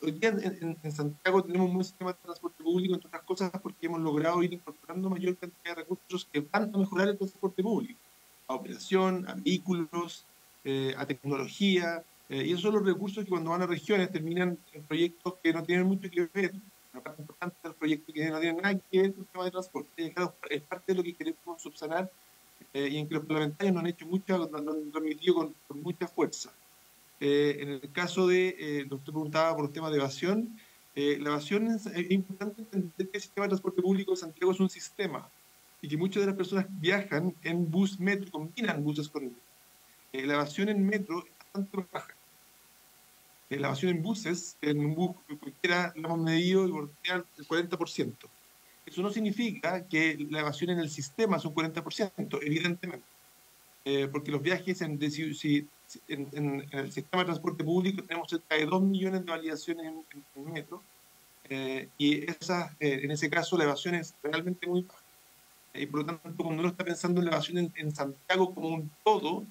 hoy día en Santiago tenemos un buen sistema de transporte público, entre otras cosas, porque hemos logrado ir incorporando mayor cantidad de recursos que van a mejorar el transporte público, a operación, a vehículos, a tecnología, y esos son los recursos que cuando van a regiones terminan en proyectos que no tienen mucho que ver. Una parte importante del proyecto que no tiene nada que ver con el tema de transporte. Claro, es parte de lo que queremos subsanar y en que los parlamentarios nos han hecho mucho, nos han transmitido con mucha fuerza. En el caso de, lo que usted preguntaba por los temas de evasión, la evasión es importante entender que el sistema de transporte público de Santiago es un sistema y que muchas de las personas viajan en bus, metro, combinan buses con metro. La evasión en metro es bastante baja. La evasión en buses, en un bus cualquiera lo hemos medido y voltea el 40%. Eso no significa que la evasión en el sistema es un 40%, evidentemente. Porque los viajes en el sistema de transporte público tenemos cerca de 2 millones de validaciones en metro, y en ese caso la evasión es realmente muy baja. Y por lo tanto, cuando uno está pensando en la evasión en Santiago como un todo,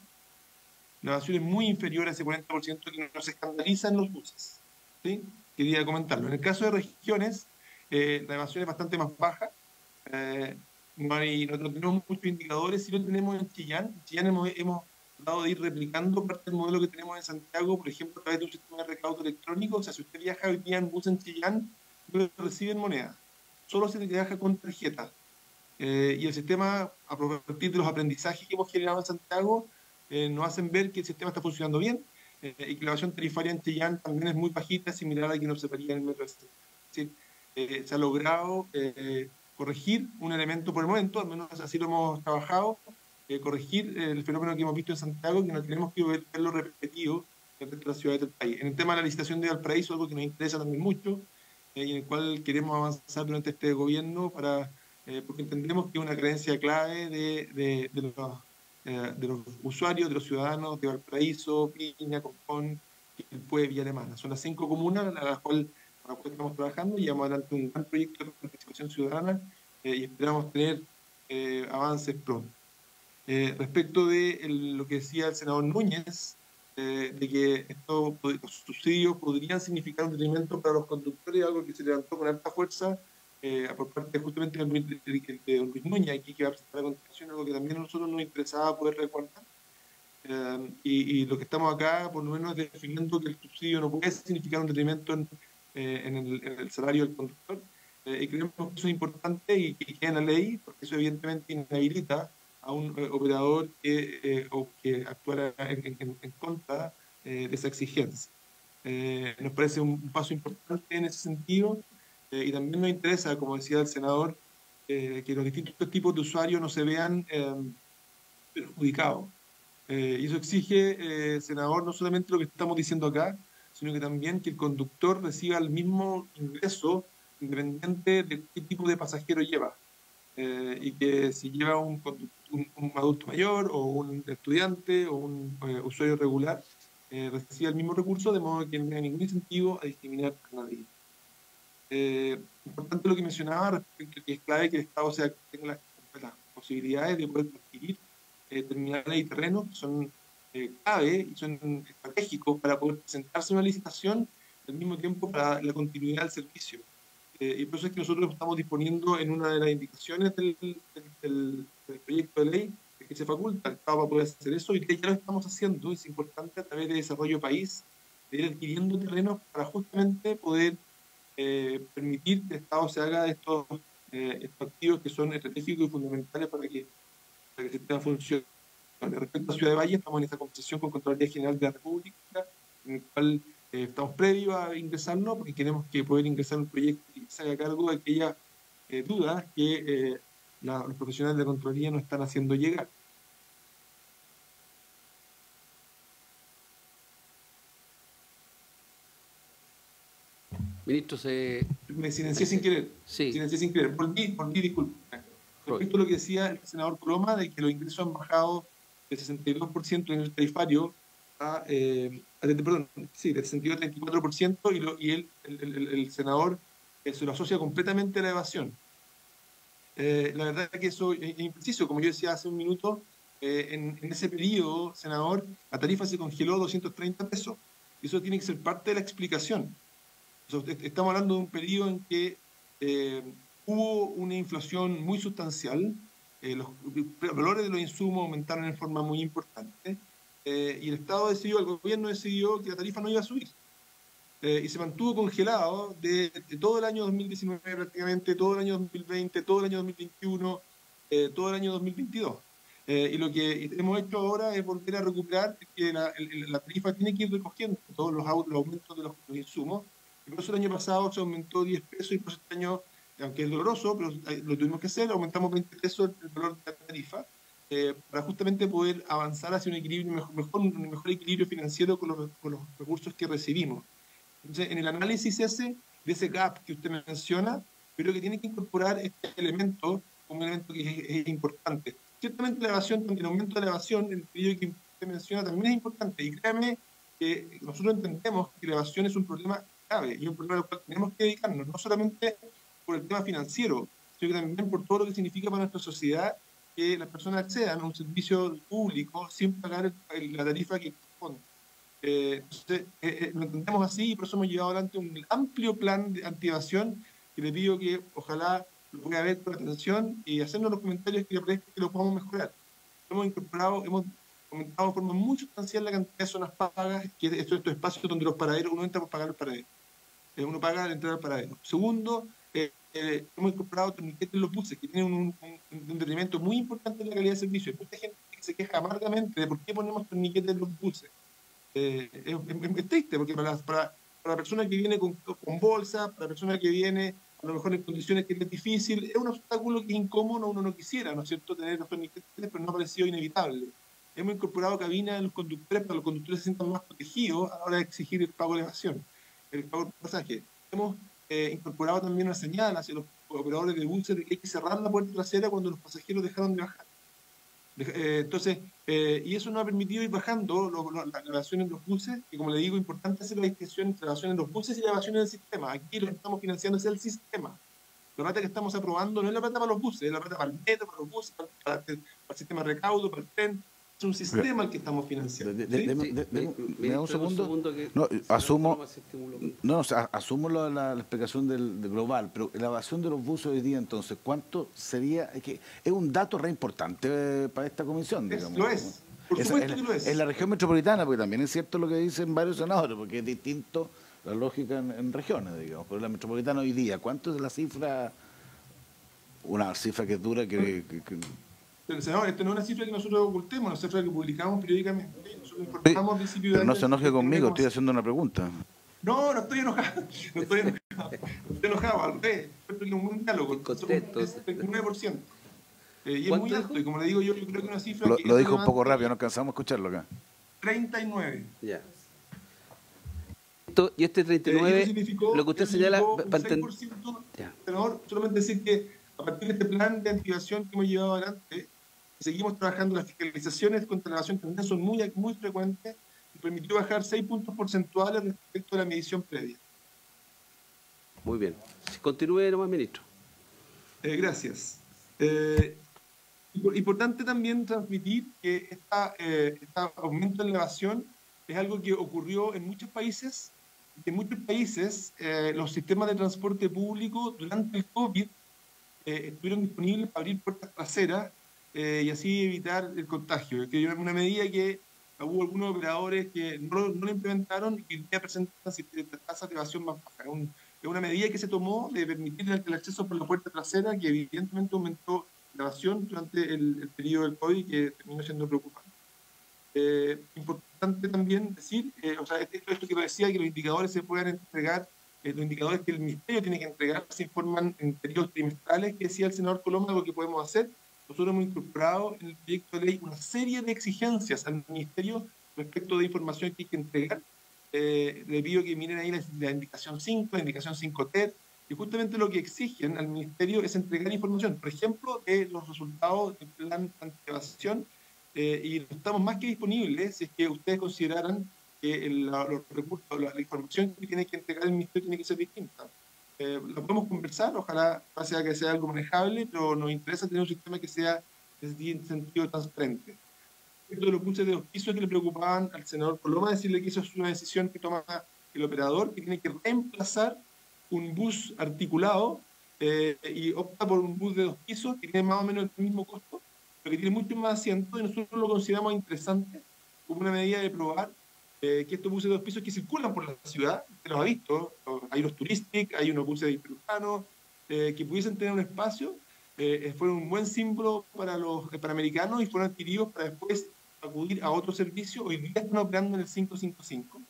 la evasión es muy inferior a ese 40% que nos escandaliza en los buses. ¿Sí? Quería comentarlo. En el caso de regiones, la evasión es bastante más baja. No tenemos muchos indicadores, sí lo tenemos en Chillán. En Chillán hemos tratado de ir replicando parte del modelo que tenemos en Santiago, por ejemplo, a través de un sistema de recaudo electrónico. O sea, si usted viaja hoy día en bus en Chillán, no reciben moneda, solo se viaja con tarjeta. Y el sistema, a partir de los aprendizajes que hemos generado en Santiago, nos hacen ver que el sistema está funcionando bien y que la evasión tarifaria en Chillán también es muy bajita, similar a la que nos separaría en el metro. Es decir, se ha logrado corregir un elemento por el momento, al menos así lo hemos trabajado, corregir el fenómeno que hemos visto en Santiago, que no tenemos que verlo repetido en las ciudades del país. En el tema de la licitación de Valparaíso, algo que nos interesa también mucho, y en el cual queremos avanzar durante este gobierno, porque entendemos que es una creencia clave de los usuarios, de los ciudadanos de Valparaíso, Piña, Concón, Quilpué, Villa Alemana. Son las 5 comunas a las cuales estamos trabajando y llevamos adelante un gran proyecto de participación ciudadana y esperamos tener avances pronto. Respecto de lo que decía el senador Núñez, de que los subsidios podrían significar un detrimento para los conductores, algo que se levantó con alta fuerza por parte justamente de don Luis Núñez, aquí que va a presentar a continuación, algo que también a nosotros nos interesaba poder recordar. Y lo que estamos acá, por lo menos, es definiendo que el subsidio no puede significar un detrimento en el salario del conductor, y creemos que eso es importante y que quede en la ley, porque eso evidentemente inhabilita a un operador que actuara en contra de esa exigencia. Nos parece un paso importante en ese sentido, y también nos interesa, como decía el senador, que los distintos tipos de usuarios no se vean perjudicados. Y eso exige, senador, no solamente lo que estamos diciendo acá, sino que también que el conductor reciba el mismo ingreso independiente de qué tipo de pasajero lleva. Y que si lleva un adulto mayor o un estudiante o un usuario regular, reciba el mismo recurso, de modo que no hay ningún incentivo a discriminar a nadie. Importante lo que mencionaba respecto a que es clave que el Estado tenga la posibilidades de poder adquirir terminales y terrenos que son clave y son estratégicos para poder presentarse una licitación al mismo tiempo para la continuidad del servicio. Y por eso es que nosotros estamos disponiendo en una de las indicaciones del proyecto de ley que se faculta al Estado para poder hacer eso, y que ya lo estamos haciendo. Es importante a través de desarrollo país, de ir adquiriendo terrenos para justamente poder permitir que el Estado se haga de estos activos que son estratégicos y fundamentales para que el sistema funcione. Respecto a Ciudad de Valle, estamos en esta conversación con Contraloría General de la República, en el cual estamos previos a ingresarnos, porque queremos que poder ingresar un proyecto que se haga cargo de aquellas dudas que los profesionales de Contraloría nos están haciendo llegar. Ministro, Me silencié sin querer. Sí. Silencié sin querer. Volví, disculpe. Respecto a lo que decía el senador Coloma, de que los ingresos han bajado del 62% en el tarifario perdón, sí, del 62 al 34%, y el senador se lo asocia completamente a la evasión. La verdad es que eso es impreciso. Como yo decía hace un minuto, en ese periodo, senador, la tarifa se congeló a 230 pesos. Y eso tiene que ser parte de la explicación. Estamos hablando de un periodo en que hubo una inflación muy sustancial, los valores de los insumos aumentaron en forma muy importante, y el gobierno decidió que la tarifa no iba a subir. Y se mantuvo congelado de todo el año 2019, prácticamente todo el año 2020, todo el año 2021, todo el año 2022. Y lo que hemos hecho ahora es volver a recuperar que la tarifa tiene que ir recogiendo todos los aumentos de los insumos. Y por eso el año pasado se aumentó 10 pesos, y por eso este año, aunque es doloroso, pero lo tuvimos que hacer, aumentamos 20 pesos el valor de la tarifa, para justamente poder avanzar hacia un equilibrio un mejor equilibrio financiero con los recursos que recibimos. Entonces, en el análisis de ese gap que usted menciona, creo que tiene que incorporar este elemento como un elemento que es importante. Ciertamente la evasión, el aumento de la evasión, el periodo que usted menciona, también es importante, y créame que nosotros entendemos que la evasión es un problema grave y un problema al cual tenemos que dedicarnos, no solamente por el tema financiero, sino que también por todo lo que significa para nuestra sociedad que las personas accedan a un servicio público sin pagar la tarifa que corresponde. Entonces, lo entendemos así, y por eso hemos llevado adelante un amplio plan de antievasión, que le pido que ojalá lo pueda ver con atención y hacernos los comentarios que le parezca que lo podamos mejorar. Hemos aumentado de forma muy sustancial la cantidad de zonas pagas, que es estos espacios donde los paraderos, uno entra por pagar el paradero. Uno paga al entrar al paradero. Segundo, hemos incorporado torniquetes en los buses, que tienen un detrimento muy importante en la calidad de servicio. Hay mucha gente que se queja amargamente de por qué ponemos torniquetes en los buses. Es triste, porque para la persona que viene con bolsa, para la persona que viene a lo mejor en condiciones que es difícil, es un obstáculo que es incómodo, uno no quisiera, ¿no es cierto?, tener los torniquetes, pero no ha parecido inevitable. Hemos incorporado cabinas en los conductores para que los conductores se sientan más protegidos a la hora de exigir el pago de elevación, el pago del pasaje. Hemos incorporado también una señal hacia los operadores de buses de que hay que cerrar la puerta trasera cuando los pasajeros dejaron de bajar. Entonces, y eso nos ha permitido ir bajando la evasión en los buses, que, como le digo, es importante hacer la distinción entre la evasión en los buses y la evasión en el sistema. Aquí lo que estamos financiando es el sistema. La plata que estamos aprobando no es la plata para los buses, es la plata para el metro, para los buses, para el sistema de recaudo, para el tren. Es un sistema el que estamos financiando. ¿Me da un segundo? No, asumo la explicación del global, pero la evasión de los buses hoy día, entonces, ¿cuánto sería? Es un dato re importante para esta comisión, digamos. Lo es. Por supuesto que lo es. En la región metropolitana, porque también es cierto lo que dicen varios senadores, porque es distinto la lógica en regiones, digamos. Pero la metropolitana hoy día, ¿cuánto es la cifra? Una cifra que es dura Pero, senador, esto no es una cifra que nosotros ocultemos, es una cifra que publicamos periódicamente. Nosotros informamos al principio de pero no año. se enoje conmigo, estoy haciendo una pregunta. No, no estoy enojado. No estoy enojado, al revés. Esto es un diálogo. Es el 9%. Y es muy alto. Y como le digo yo creo que una cifra. Lo dijo un poco rápido, no alcanzamos a escucharlo acá. 39. Ya. Y este 39, lo que usted señala. Senador, solamente decir que a partir de este plan de activación que hemos llevado adelante, seguimos trabajando. Las fiscalizaciones contra la evasión también son muy frecuentes, y permitió bajar 6 puntos porcentuales respecto a la medición previa. Muy bien. Continúe nomás, ministro. Gracias. Importante también transmitir que este aumento en la evasión es algo que ocurrió en muchos países. En muchos países los sistemas de transporte público durante el COVID estuvieron disponibles para abrir puertas traseras y así evitar el contagio. Que es una medida que hubo algunos operadores que no lo implementaron y que hoy día presentan tasas de evasión más bajas. Es una medida que se tomó de permitir el acceso por la puerta trasera, que evidentemente aumentó la evasión durante el periodo del COVID, que terminó siendo preocupante. Importante también decir, o sea, esto que decía, que los indicadores se puedan entregar, los indicadores que el Ministerio tiene que entregar se informan en periodos trimestrales, que decía el senador Coloma, lo que podemos hacer. Nosotros hemos incorporado en el proyecto de ley una serie de exigencias al Ministerio respecto de información que hay que entregar. Le pido que miren ahí la indicación 5, la indicación 5 ter, y justamente lo que exigen al Ministerio es entregar información, por ejemplo, de los resultados del plan anti-evasión, y estamos más que disponibles si es que ustedes consideraran que los recursos, la información que tiene que entregar el Ministerio tiene que ser distinta. Lo podemos conversar, ojalá sea que sea algo manejable, pero nos interesa tener un sistema que sea en sentido transparente. De los buses de 2 pisos que le preocupaban al senador Coloma, decirle que eso es una decisión que toma el operador, que tiene que reemplazar un bus articulado y opta por un bus de 2 pisos que tiene más o menos el mismo costo, pero que tiene mucho más asientos, y nosotros lo consideramos interesante como una medida de probar que estos buses de 2 pisos que circulan por la ciudad, usted los ha visto, hay los turísticos, hay unos buses interurbanos, que pudiesen tener un espacio, fueron un buen símbolo para los panamericanos y fueron adquiridos para después acudir a otro servicio. Hoy día están operando en el 555.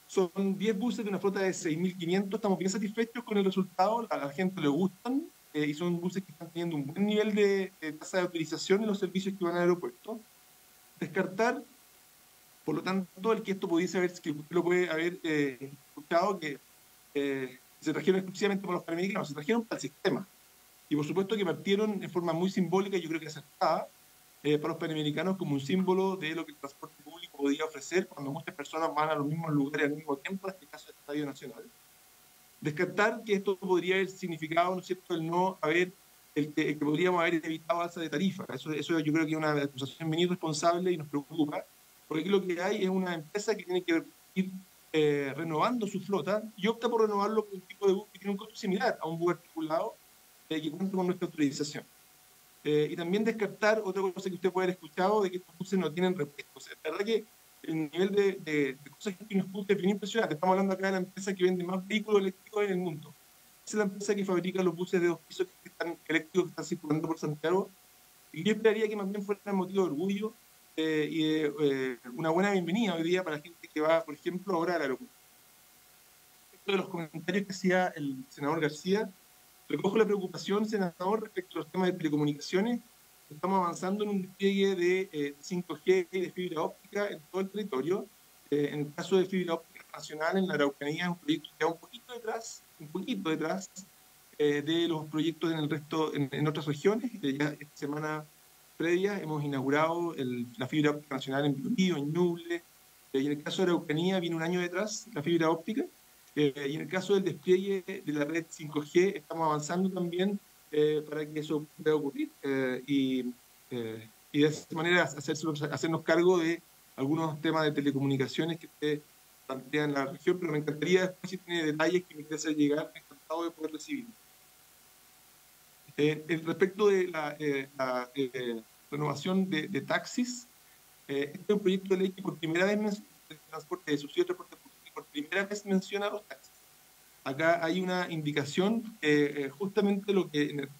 Son 10 buses de una flota de 6.500. Estamos bien satisfechos con el resultado. A la gente le gustan y son buses que están teniendo un buen nivel de tasa de utilización en los servicios que van al aeropuerto. Descartar, por lo tanto, el que esto pudiese haber, que usted lo puede haber escuchado, que se trajeron exclusivamente para los panamericanos, se trajeron para el sistema. Y por supuesto que partieron en forma muy simbólica, yo creo que acertada, para los panamericanos como un símbolo de lo que el transporte público podía ofrecer cuando muchas personas van a los mismos lugares al mismo tiempo, en este caso el Estadio Nacional. Descartar que esto podría haber significado, ¿no es cierto?, el no haber, el que podríamos haber evitado alza de tarifa. Eso yo creo que es una acusación bien irresponsable y nos preocupa, porque aquí lo que hay es una empresa que tiene que ir renovando su flota y opta por renovarlo con un tipo de bus que tiene un costo similar a un bus articulado que cuenta con nuestra autorización. Y también descartar otra cosa que usted puede haber escuchado, de que estos buses no tienen repuestos. Es verdad que el nivel de cosas que nos gusta es bien impresionante. Estamos hablando acá de la empresa que vende más vehículos eléctricos en el mundo. Es la empresa que fabrica los buses de 2 pisos eléctricos que están circulando por Santiago. Y yo esperaría que más bien fuera un motivo de orgullo y de una buena bienvenida hoy día para la gente que va, por ejemplo, ahora al aeropuerto. Respecto de los comentarios que hacía el senador García, recojo la preocupación, senador, respecto a los temas de telecomunicaciones. Estamos avanzando en un despliegue de 5G y de fibra óptica en todo el territorio. En el caso de fibra óptica nacional, en la Araucanía, es un proyecto que va un poquito detrás de los proyectos en el resto, en otras regiones. Ya esta semana previa hemos inaugurado la fibra óptica nacional en Biobío, en Ñuble, y en el caso de Araucanía viene un año detrás la fibra óptica. Y en el caso del despliegue de la red 5G, estamos avanzando también para que eso pueda ocurrir y de esta manera hacernos cargo de algunos temas de telecomunicaciones que usted plantea en la región, pero me encantaría después, si tiene detalles que me quiera hacer llegar, encantado de poder recibirlo. Respecto de la renovación de taxis, este es un proyecto de ley que por primera vez de transporte, de subsidio de transporte público, por primera vez menciona los taxis. Acá hay una indicación, justamente lo que en el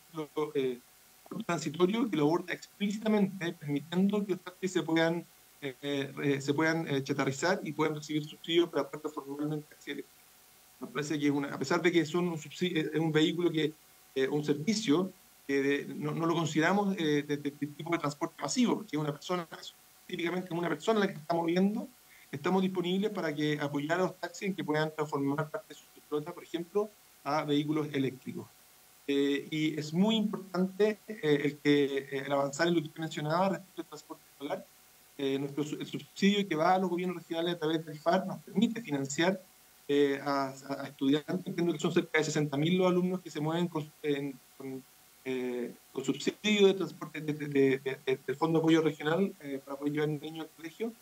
transitorio, que lo aborda explícitamente, permitiendo que los taxis se puedan chatarrizar y puedan recibir subsidios para poder transformarlo en taxi eléctrico. Me parece que a pesar de que son es un vehículo que un servicio que no lo consideramos de tipo de transporte masivo, porque es una persona, típicamente es una persona la que está moviendo. Estamos disponibles para que apoyar a los taxis en que puedan transformar parte de su flota, por ejemplo, a vehículos eléctricos. Y es muy importante el avanzar en lo que usted mencionaba respecto al transporte escolar. El subsidio que va a los gobiernos regionales a través del FAR nos permite financiar a estudiantes. Entiendo que son cerca de 60.000 los alumnos que se mueven con con subsidio de transporte del Fondo de Apoyo Regional para poder llevar niños al colegio.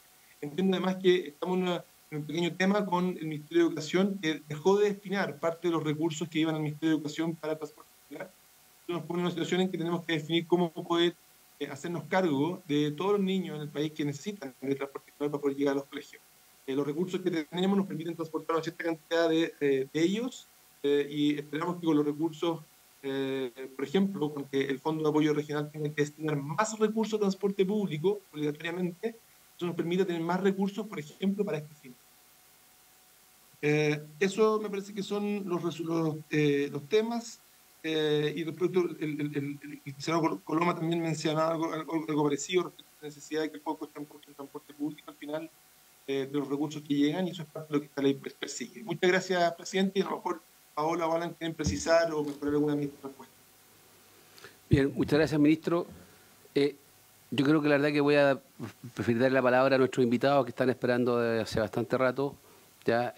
Entiendo además que estamos en un pequeño tema con el Ministerio de Educación, que dejó de destinar parte de los recursos que iban al Ministerio de Educación para transporte escolar. Esto nos pone en una situación en que tenemos que definir cómo poder hacernos cargo de todos los niños en el país que necesitan el transporte escolar para poder llegar a los colegios. Los recursos que tenemos nos permiten transportar una cierta cantidad de ellos y esperamos que con los recursos, por ejemplo, con que el Fondo de Apoyo Regional tenga que destinar más recursos a transporte público obligatoriamente, eso nos permite tener más recursos, por ejemplo, para este fin. Eso me parece que son los temas. Y respecto, el senador Coloma también mencionaba algo parecido respecto a la necesidad de que el foco esté en transporte público al final de los recursos que llegan, y eso es parte de lo que esta ley persigue. Muchas gracias, presidente, y a lo mejor Paola o Alan quieren precisar o mejorar alguna de mis respuestas. Bien, muchas gracias, ministro. Yo creo que la verdad que voy a preferir darle la palabra a nuestros invitados que están esperando desde hace bastante rato, ya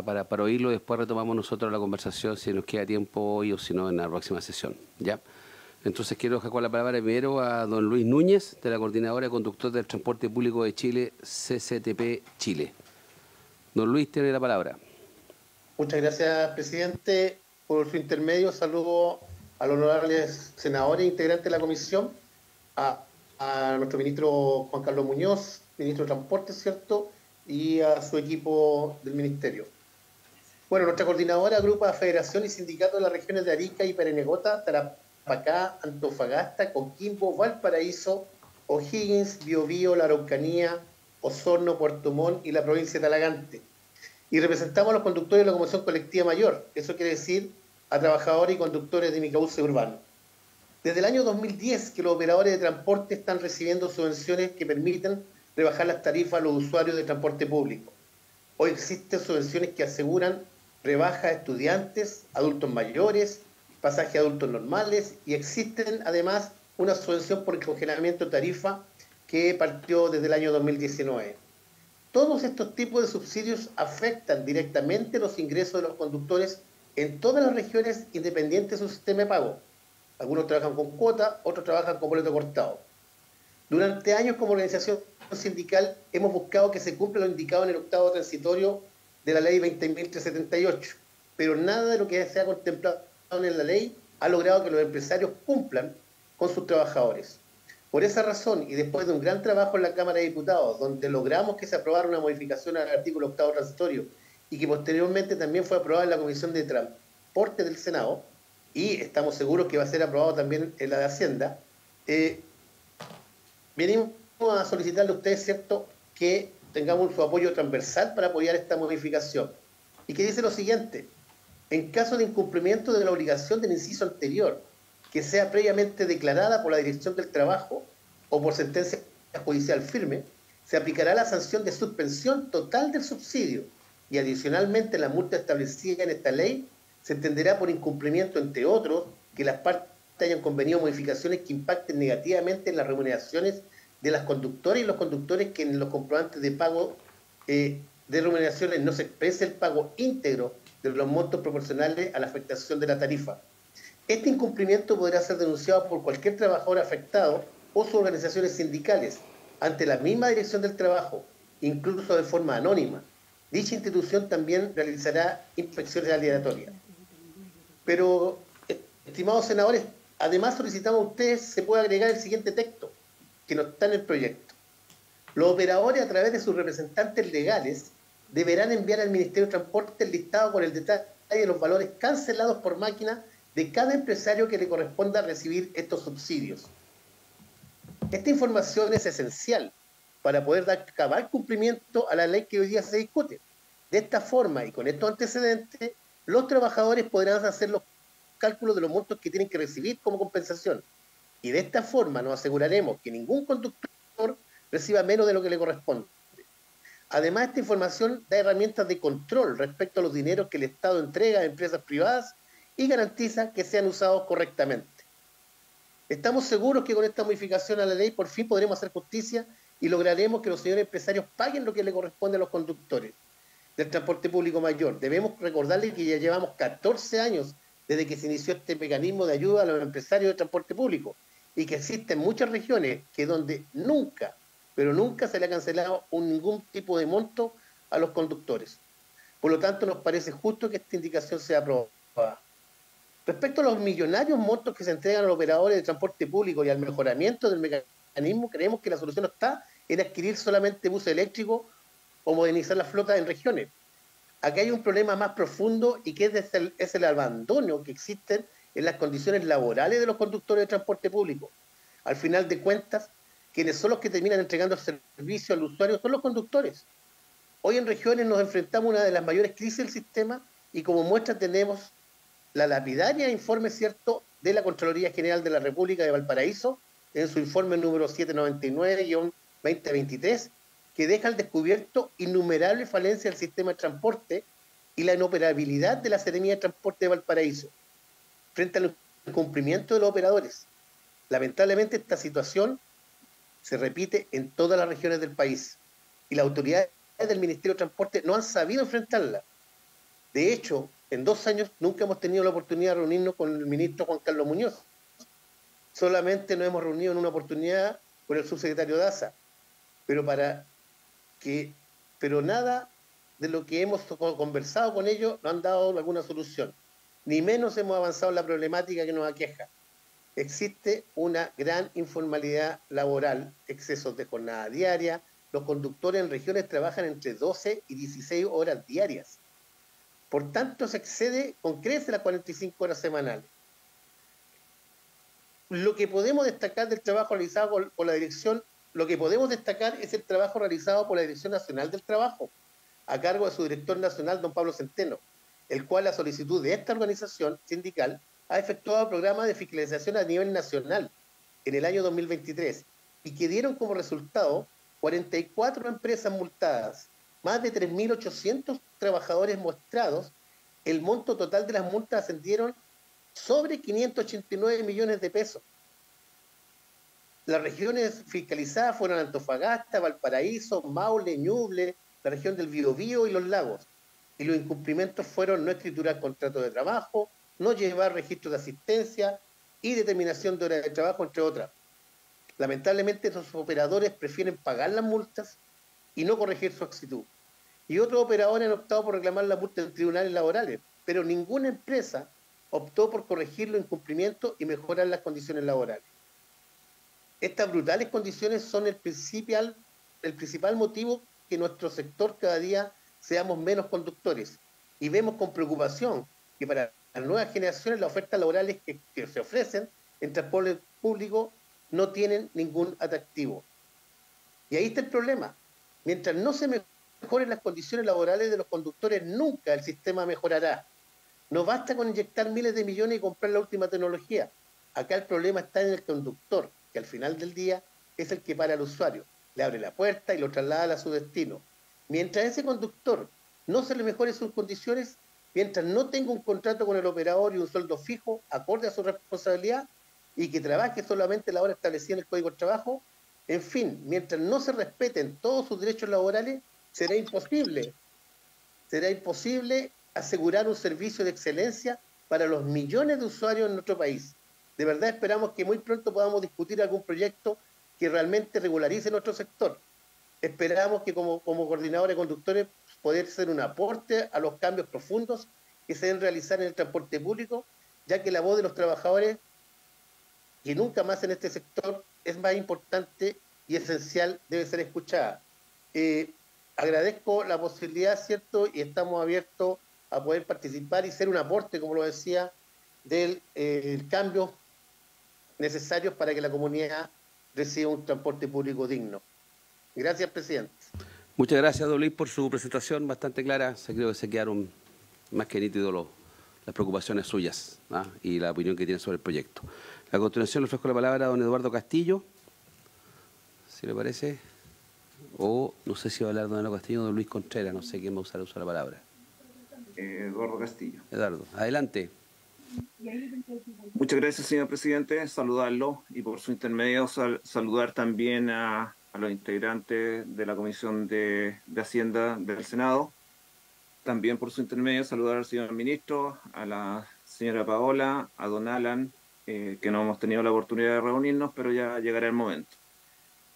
para oírlo. Después retomamos nosotros la conversación si nos queda tiempo hoy o si no en la próxima sesión. ¿Ya? Entonces quiero dejar con la palabra primero a don Luis Núñez, de la Coordinadora de Conductores del Transporte Público de Chile, CCTP Chile. Don Luis, tiene la palabra. Muchas gracias, presidente. Por su intermedio, saludo a los honorables senadores integrantes de la comisión, a nuestro ministro Juan Carlos Muñoz, ministro de Transporte, ¿cierto?, y a su equipo del ministerio. Bueno, nuestra coordinadora agrupa a federaciones y sindicatos de las regiones de Arica y Parinacota, Tarapacá, Antofagasta, Coquimbo, Valparaíso, O'Higgins, Biobío, La Araucanía, Osorno, Puerto Montt y la provincia de Talagante. Y representamos a los conductores de la locomoción colectiva mayor, eso quiere decir a trabajadores y conductores de microbús urbano. Desde el año 2010 que los operadores de transporte están recibiendo subvenciones que permiten rebajar las tarifas a los usuarios de transporte público. Hoy existen subvenciones que aseguran rebajas a estudiantes, adultos mayores, pasajes a adultos normales, y existen además una subvención por el congelamiento de tarifa que partió desde el año 2019. Todos estos tipos de subsidios afectan directamente los ingresos de los conductores en todas las regiones independientes de su sistema de pago. Algunos trabajan con cuota, otros trabajan con boleto cortado. Durante años, como organización sindical, hemos buscado que se cumpla lo indicado en el octavo transitorio de la ley 20.378, pero nada de lo que se ha contemplado en la ley ha logrado que los empresarios cumplan con sus trabajadores. Por esa razón, y después de un gran trabajo en la Cámara de Diputados, donde logramos que se aprobara una modificación al artículo octavo transitorio y que posteriormente también fue aprobada en la Comisión de Transporte del Senado, y estamos seguros que va a ser aprobado también en la de Hacienda, venimos a solicitarle a ustedes, ¿cierto?, que tengamos su apoyo transversal para apoyar esta modificación. Y que dice lo siguiente: en caso de incumplimiento de la obligación del inciso anterior, que sea previamente declarada por la Dirección del Trabajo o por sentencia judicial firme, se aplicará la sanción de suspensión total del subsidio, y adicionalmente la multa establecida en esta ley se entenderá por incumplimiento, entre otros, que las partes hayan convenido modificaciones que impacten negativamente en las remuneraciones de las conductoras y los conductores, que en los comprobantes de pago de remuneraciones no se exprese el pago íntegro de los montos proporcionales a la afectación de la tarifa. Este incumplimiento podrá ser denunciado por cualquier trabajador afectado o sus organizaciones sindicales ante la misma Dirección del Trabajo, incluso de forma anónima. Dicha institución también realizará inspecciones aleatorias. Pero, estimados senadores, además solicitamos a ustedes se pueda agregar el siguiente texto, que no está en el proyecto. Los operadores, a través de sus representantes legales, deberán enviar al Ministerio de Transporte el listado con el detalle de los valores cancelados por máquina de cada empresario que le corresponda recibir estos subsidios. Esta información es esencial para poder dar cabal cumplimiento a la ley que hoy día se discute. De esta forma y con estos antecedentes, los trabajadores podrán hacer los cálculos de los montos que tienen que recibir como compensación. Y de esta forma nos aseguraremos que ningún conductor reciba menos de lo que le corresponde. Además, esta información da herramientas de control respecto a los dineros que el Estado entrega a empresas privadas y garantiza que sean usados correctamente. Estamos seguros que con esta modificación a la ley por fin podremos hacer justicia y lograremos que los señores empresarios paguen lo que le corresponde a los conductores del transporte público mayor. Debemos recordarles que ya llevamos 14 años desde que se inició este mecanismo de ayuda a los empresarios de transporte público, y que existen muchas regiones que donde nunca, pero nunca se le ha cancelado ningún tipo de monto a los conductores. Por lo tanto, nos parece justo que esta indicación sea aprobada. Respecto a los millonarios montos que se entregan a los operadores de transporte público y al mejoramiento del mecanismo, creemos que la solución no está en adquirir solamente buses eléctricos o modernizar la flota en regiones. Aquí hay un problema más profundo y que es el abandono que existen en las condiciones laborales de los conductores de transporte público. Al final de cuentas, quienes son los que terminan entregando el servicio al usuario son los conductores. Hoy en regiones nos enfrentamos a una de las mayores crisis del sistema y como muestra tenemos la lapidaria informe cierto de la Contraloría General de la República de Valparaíso en su informe número 799-2023, que deja al descubierto innumerables falencias del sistema de transporte y la inoperabilidad de la Seremía de Transporte de Valparaíso frente al incumplimiento de los operadores. Lamentablemente esta situación se repite en todas las regiones del país y las autoridades del Ministerio de Transporte no han sabido enfrentarla. De hecho, en 2 años nunca hemos tenido la oportunidad de reunirnos con el ministro Juan Carlos Muñoz. Solamente nos hemos reunido en una oportunidad con el subsecretario Daza, pero nada de lo que hemos conversado con ellos no han dado alguna solución, ni menos hemos avanzado en la problemática que nos aqueja. Existe una gran informalidad laboral, excesos de jornada diaria, los conductores en regiones trabajan entre 12 y 16 horas diarias. Por tanto, se excede con creces las 45 horas semanales. Lo que podemos destacar del trabajo realizado por la dirección, lo que podemos destacar es el trabajo realizado por la Dirección Nacional del Trabajo, a cargo de su director nacional, don Pablo Centeno, el cual, a solicitud de esta organización sindical, ha efectuado programas de fiscalización a nivel nacional en el año 2023 y que dieron como resultado 44 empresas multadas, más de 3.800 trabajadores muestrados. El monto total de las multas ascendieron sobre 589 millones de pesos. Las regiones fiscalizadas fueron Antofagasta, Valparaíso, Maule, Ñuble, la región del Biobío y los lagos. Y los incumplimientos fueron no escriturar contratos de trabajo, no llevar registros de asistencia y determinación de horas de trabajo, entre otras. Lamentablemente, esos operadores prefieren pagar las multas y no corregir su actitud. Y otros operadores han optado por reclamar la multa en tribunales laborales, pero ninguna empresa optó por corregir los incumplimientos y mejorar las condiciones laborales. Estas brutales condiciones son el principal motivo que nuestro sector cada día seamos menos conductores. Y vemos con preocupación que para las nuevas generaciones las ofertas laborales que se ofrecen en transporte público no tienen ningún atractivo. Y ahí está el problema. Mientras no se mejoren las condiciones laborales de los conductores, nunca el sistema mejorará. No basta con inyectar miles de millones y comprar la última tecnología. Acá el problema está en el conductor, que al final del día es el que para al usuario, le abre la puerta y lo traslada a su destino. Mientras ese conductor no se le mejore sus condiciones, mientras no tenga un contrato con el operador y un sueldo fijo acorde a su responsabilidad y que trabaje solamente la hora establecida en el Código de Trabajo, en fin, mientras no se respeten todos sus derechos laborales, será imposible asegurar un servicio de excelencia para los millones de usuarios en nuestro país. De verdad esperamos que muy pronto podamos discutir algún proyecto que realmente regularice nuestro sector. Esperamos que como coordinadores de conductores poder ser un aporte a los cambios profundos que se deben realizar en el transporte público, ya que la voz de los trabajadores, que nunca más en este sector es más importante y esencial, debe ser escuchada. Agradezco la posibilidad, ¿cierto? Y estamos abiertos a poder participar y ser un aporte, como lo decía, del cambio necesarios para que la comunidad reciba un transporte público digno. Gracias, presidente. Muchas gracias, don Luis, por su presentación bastante clara. Creo que se quedaron más que nítidos las preocupaciones suyas, ¿ah? Y la opinión que tiene sobre el proyecto. A continuación le ofrezco la palabra a don Eduardo Castillo, si le parece, o no sé si va a hablar don Eduardo Castillo o don Luis Contreras, no sé quién va a usar la palabra. Eduardo Castillo. Eduardo, adelante. Muchas gracias, señor presidente. Saludarlo y por su intermedio saludar también a los integrantes de la Comisión de Hacienda del Senado. También por su intermedio saludar al señor ministro, a la señora Paola, a don Alan, que no hemos tenido la oportunidad de reunirnos, pero ya llegará el momento.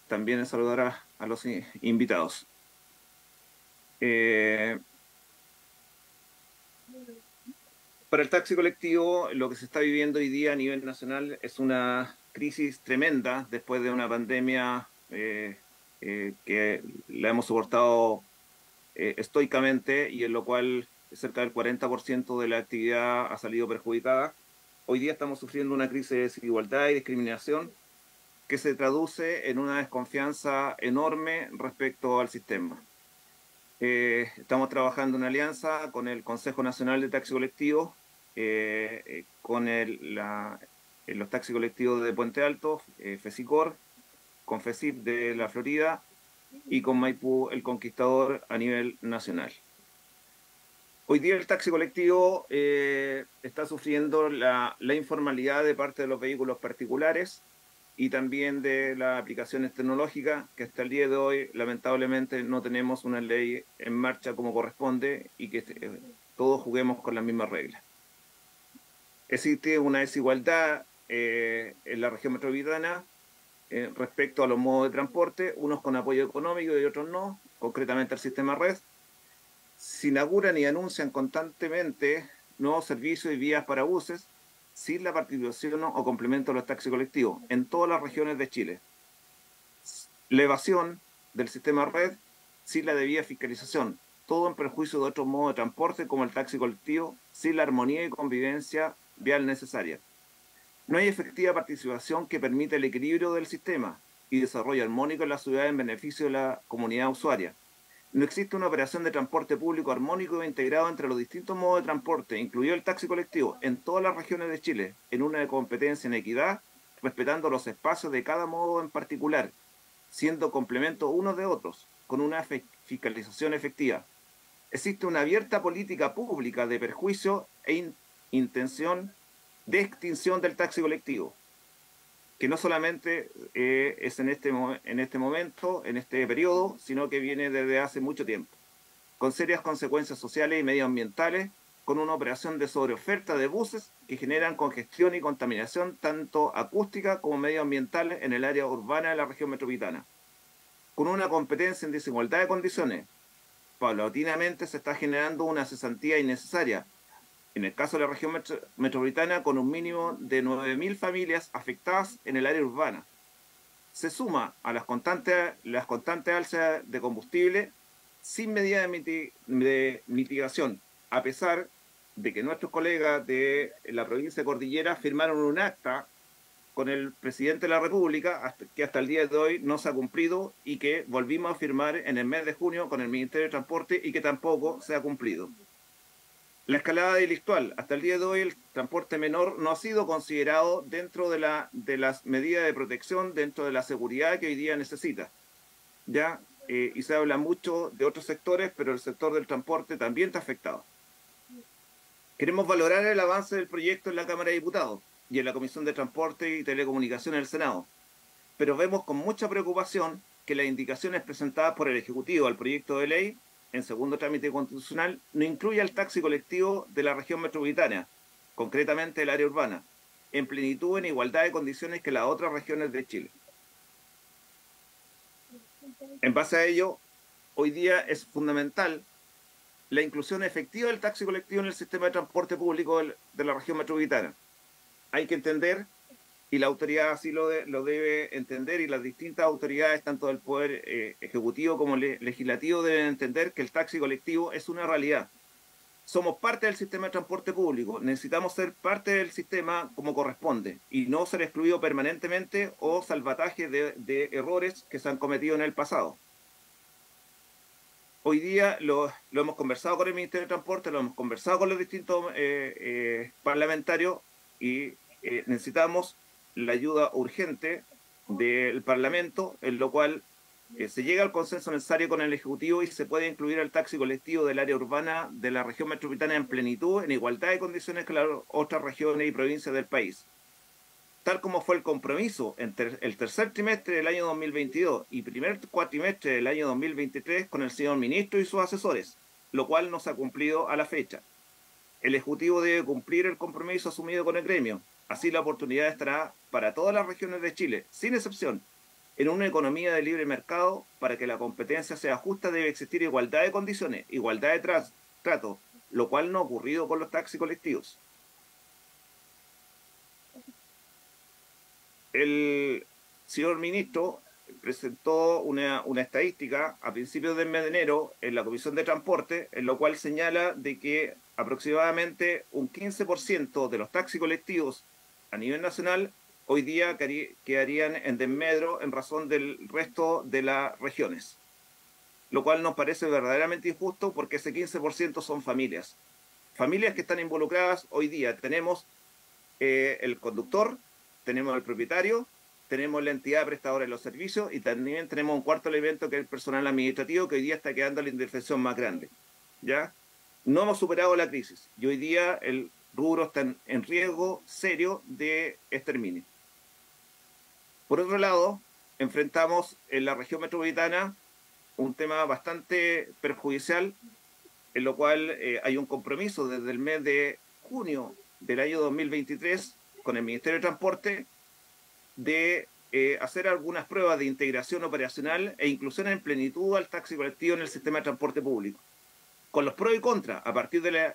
También saludar a los invitados. Para el taxi colectivo, lo que se está viviendo hoy día a nivel nacional es una crisis tremenda después de una pandemia que la hemos soportado estoicamente y en lo cual cerca del 40% de la actividad ha salido perjudicada. Hoy día estamos sufriendo una crisis de desigualdad y discriminación que se traduce en una desconfianza enorme respecto al sistema. Estamos trabajando en alianza con el Consejo Nacional de Taxi Colectivo, con los taxis colectivos de Puente Alto, FESICOR, con FESIP de la Florida y con Maipú el Conquistador a nivel nacional. Hoy día el taxi colectivo está sufriendo la informalidad de parte de los vehículos particulares y también de las aplicaciones tecnológicas, que hasta el día de hoy lamentablemente no tenemos una ley en marcha como corresponde y que todos juguemos con las mismas reglas. Existe una desigualdad en la región metropolitana respecto a los modos de transporte, unos con apoyo económico y otros no, concretamente el sistema red. Se inauguran y anuncian constantemente nuevos servicios y vías para buses sin la participación o complemento de los taxis colectivos en todas las regiones de Chile. La evasión del sistema red sin la debida fiscalización, todo en perjuicio de otros modos de transporte como el taxi colectivo, sin la armonía y convivencia vial necesaria. No hay efectiva participación que permita el equilibrio del sistema y desarrollo armónico en la ciudad en beneficio de la comunidad usuaria. No existe una operación de transporte público armónico e integrado entre los distintos modos de transporte, incluido el taxi colectivo, en todas las regiones de Chile, en una competencia en equidad, respetando los espacios de cada modo en particular, siendo complementos unos de otros, con una fiscalización efectiva. Existe una abierta política pública de perjuicio e intención de extinción del taxi colectivo, que no solamente es en este momento, en este periodo, sino que viene desde hace mucho tiempo, con serias consecuencias sociales y medioambientales, con una operación de sobreoferta de buses que generan congestión y contaminación tanto acústica como medioambiental en el área urbana de la región metropolitana. Con una competencia en desigualdad de condiciones, paulatinamente se está generando una cesantía innecesaria, en el caso de la región metropolitana, con un mínimo de 9.000 familias afectadas en el área urbana. Se suma a las constantes alzas de combustible sin medida de mitigación, a pesar de que nuestros colegas de la provincia de Cordillera firmaron un acta con el presidente de la República, que hasta el día de hoy no se ha cumplido y que volvimos a firmar en el mes de junio con el Ministerio de Transporte y que tampoco se ha cumplido. La escalada delictual. Hasta el día de hoy el transporte menor no ha sido considerado dentro de las medidas de protección, dentro de la seguridad que hoy día necesita. Y se habla mucho de otros sectores, pero el sector del transporte también está afectado. Queremos valorar el avance del proyecto en la Cámara de Diputados y en la Comisión de Transporte y Telecomunicación en el Senado, pero vemos con mucha preocupación que las indicaciones presentadas por el Ejecutivo al proyecto de ley en segundo trámite constitucional no incluye al taxi colectivo de la región metropolitana, concretamente el área urbana, en plenitud en igualdad de condiciones que las otras regiones de Chile. En base a ello, hoy día es fundamental la inclusión efectiva del taxi colectivo en el sistema de transporte público de la región metropolitana. Hay que entender, y la autoridad así lo debe entender, y las distintas autoridades, tanto del Poder Ejecutivo como Legislativo, deben entender que el taxi colectivo es una realidad. Somos parte del sistema de transporte público, necesitamos ser parte del sistema como corresponde, y no ser excluido permanentemente o salvataje de errores que se han cometido en el pasado. Hoy día lo hemos conversado con el Ministerio de Transporte, lo hemos conversado con los distintos parlamentarios, y necesitamos la ayuda urgente del Parlamento, en lo cual se llega al consenso necesario con el Ejecutivo y se puede incluir al taxi colectivo del área urbana de la región metropolitana en plenitud, en igualdad de condiciones que las otras regiones y provincias del país. Tal como fue el compromiso entre el tercer trimestre del año 2022 y primer cuatrimestre del año 2023 con el señor ministro y sus asesores, lo cual no se ha cumplido a la fecha. el Ejecutivo debe cumplir el compromiso asumido con el gremio. Así la oportunidad estará para todas las regiones de Chile, sin excepción. En una economía de libre mercado, para que la competencia sea justa debe existir igualdad de condiciones, igualdad de trato, lo cual no ha ocurrido con los taxis colectivos. El señor ministro presentó una estadística a principios del mes de enero en la Comisión de Transporte, en lo cual señala de que aproximadamente un 15% de los taxis colectivos a nivel nacional hoy día quedarían en desmedro en razón del resto de las regiones, lo cual nos parece verdaderamente injusto porque ese 15% son familias que están involucradas hoy día. Tenemos el conductor, tenemos el propietario, tenemos la entidad prestadora de los servicios y también tenemos un cuarto elemento que es el personal administrativo, que hoy día está quedando la indefensión más grande. ¿Ya? No hemos superado la crisis y hoy día el rubro está en riesgo serio de exterminio. Por otro lado, enfrentamos en la región metropolitana un tema bastante perjudicial, en lo cual hay un compromiso desde el mes de junio del año 2023 con el Ministerio de Transporte de hacer algunas pruebas de integración operacional e inclusión en plenitud al taxi colectivo en el sistema de transporte público, con los pros y contras a partir de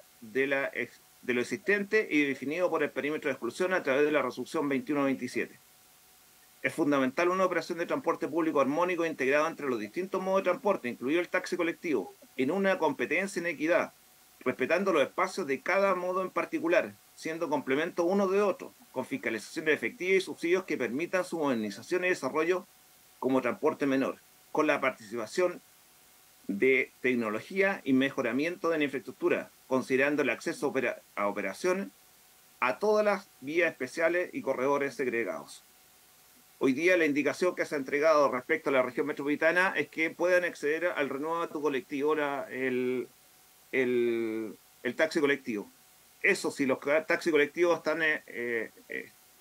lo existente y definido por el perímetro de exclusión a través de la resolución 2127. Es fundamental una operación de transporte público armónico e integrado entre los distintos modos de transporte, incluido el taxi colectivo, en una competencia en equidad, respetando los espacios de cada modo en particular, siendo complemento uno de otro, con fiscalización efectiva y subsidios que permitan su modernización y desarrollo como transporte menor, con la participación de tecnología y mejoramiento de la infraestructura, considerando el acceso a operación a todas las vías especiales y corredores segregados. Hoy día la indicación que se ha entregado respecto a la región metropolitana es que puedan acceder al renuevo colectivo el taxi colectivo. Eso, si los taxis colectivos